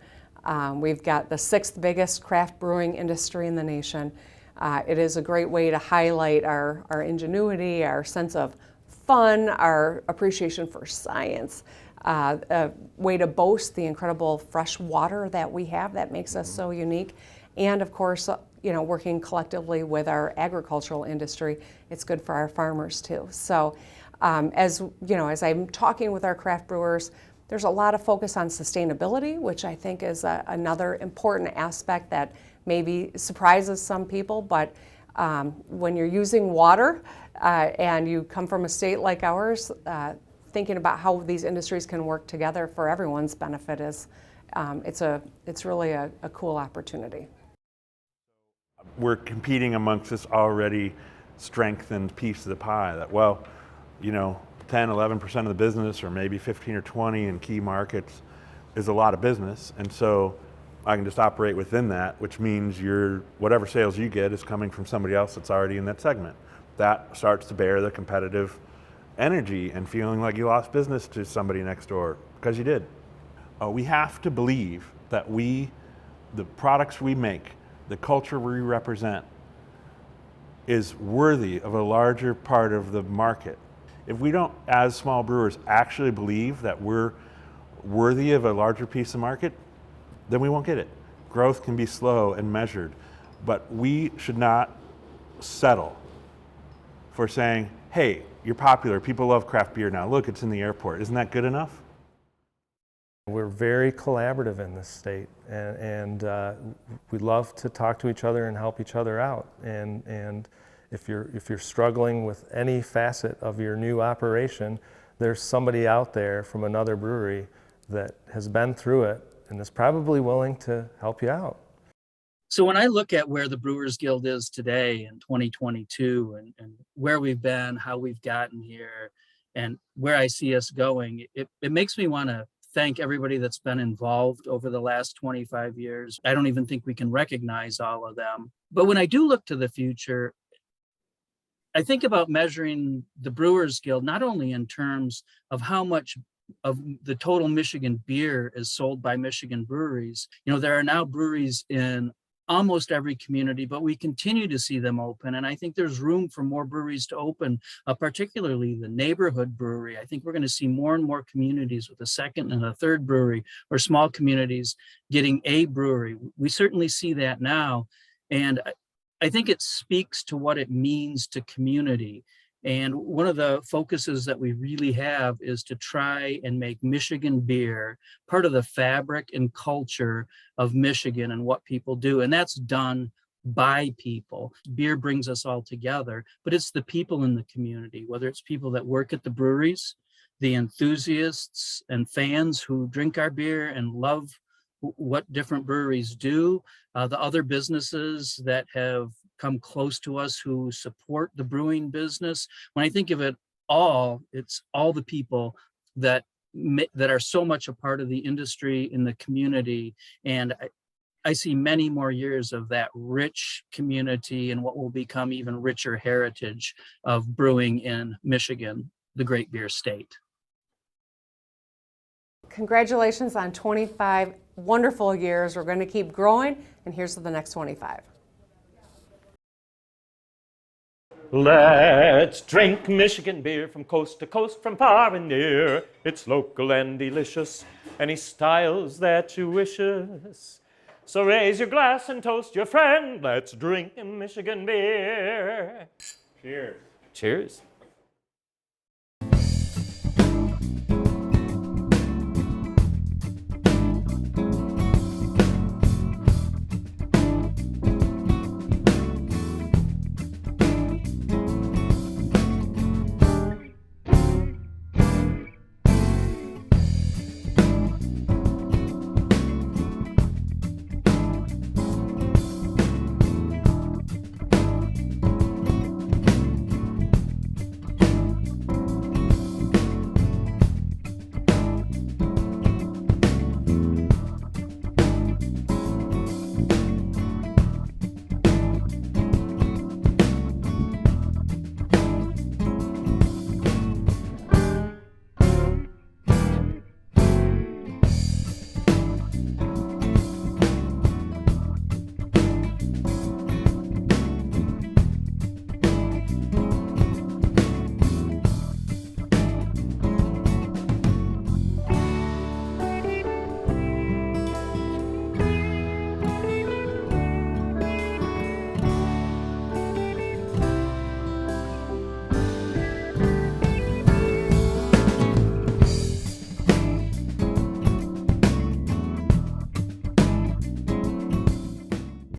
We've got the 6th biggest craft brewing industry in the nation. It is a great way to highlight our ingenuity, our sense of fun, our appreciation for science, a way to boast the incredible fresh water that we have that makes us so unique. And of course, working collectively with our agricultural industry, it's good for our farmers too. So as I'm talking with our craft brewers, there's a lot of focus on sustainability, which I think is another important aspect that maybe surprises some people. But when you're using water and you come from a state like ours, thinking about how these industries can work together for everyone's benefit is it's really a cool opportunity. We're competing amongst this already strengthened piece of the pie that, 10, 11% of the business, or maybe 15 or 20 in key markets, is a lot of business. And so I can just operate within that, which means whatever sales you get is coming from somebody else that's already in that segment. That starts to bear the competitive energy and feeling like you lost business to somebody next door, because you did. We have to believe that the products we make, the culture we represent, is worthy of a larger part of the market. If we don't, as small brewers, actually believe that we're worthy of a larger piece of market, then we won't get it. Growth can be slow and measured, but we should not settle for saying, hey, you're popular, people love craft beer now, look, it's in the airport. Isn't that good enough? We're very collaborative in this state, and we love to talk to each other and help each other out. And if you're struggling with any facet of your new operation, there's somebody out there from another brewery that has been through it and is probably willing to help you out. So when I look at where the Brewers Guild is today in 2022 and where we've been, how we've gotten here, and where I see us going, it makes me want to thank everybody that's been involved over the last 25 years. I don't even think we can recognize all of them. But when I do look to the future, I think about measuring the Brewers Guild not only in terms of how much of the total Michigan beer is sold by Michigan breweries. There are now breweries in almost every community, but we continue to see them open. And I think there's room for more breweries to open, particularly the neighborhood brewery. I think we're going to see more and more communities with a second and a third brewery, or small communities getting a brewery. We certainly see that now. And I think it speaks to what it means to community. And one of the focuses that we really have is to try and make Michigan beer part of the fabric and culture of Michigan and what people do. And that's done by people. Beer brings us all together, but it's the people in the community, whether it's people that work at the breweries, the enthusiasts and fans who drink our beer and love what different breweries do, the other businesses that have come close to us who support the brewing business. When I think of it all, it's all the people that are so much a part of the industry in the community. And I see many more years of that rich community and what will become even richer heritage of brewing in Michigan, the great beer state. Congratulations on 25 wonderful years. We're going to keep growing, and here's to the next 25. Let's drink Michigan beer from coast to coast, from far and near. It's local and delicious, any styles that you wishes. So raise your glass and toast your friend. Let's drink Michigan beer. Cheers. Cheers.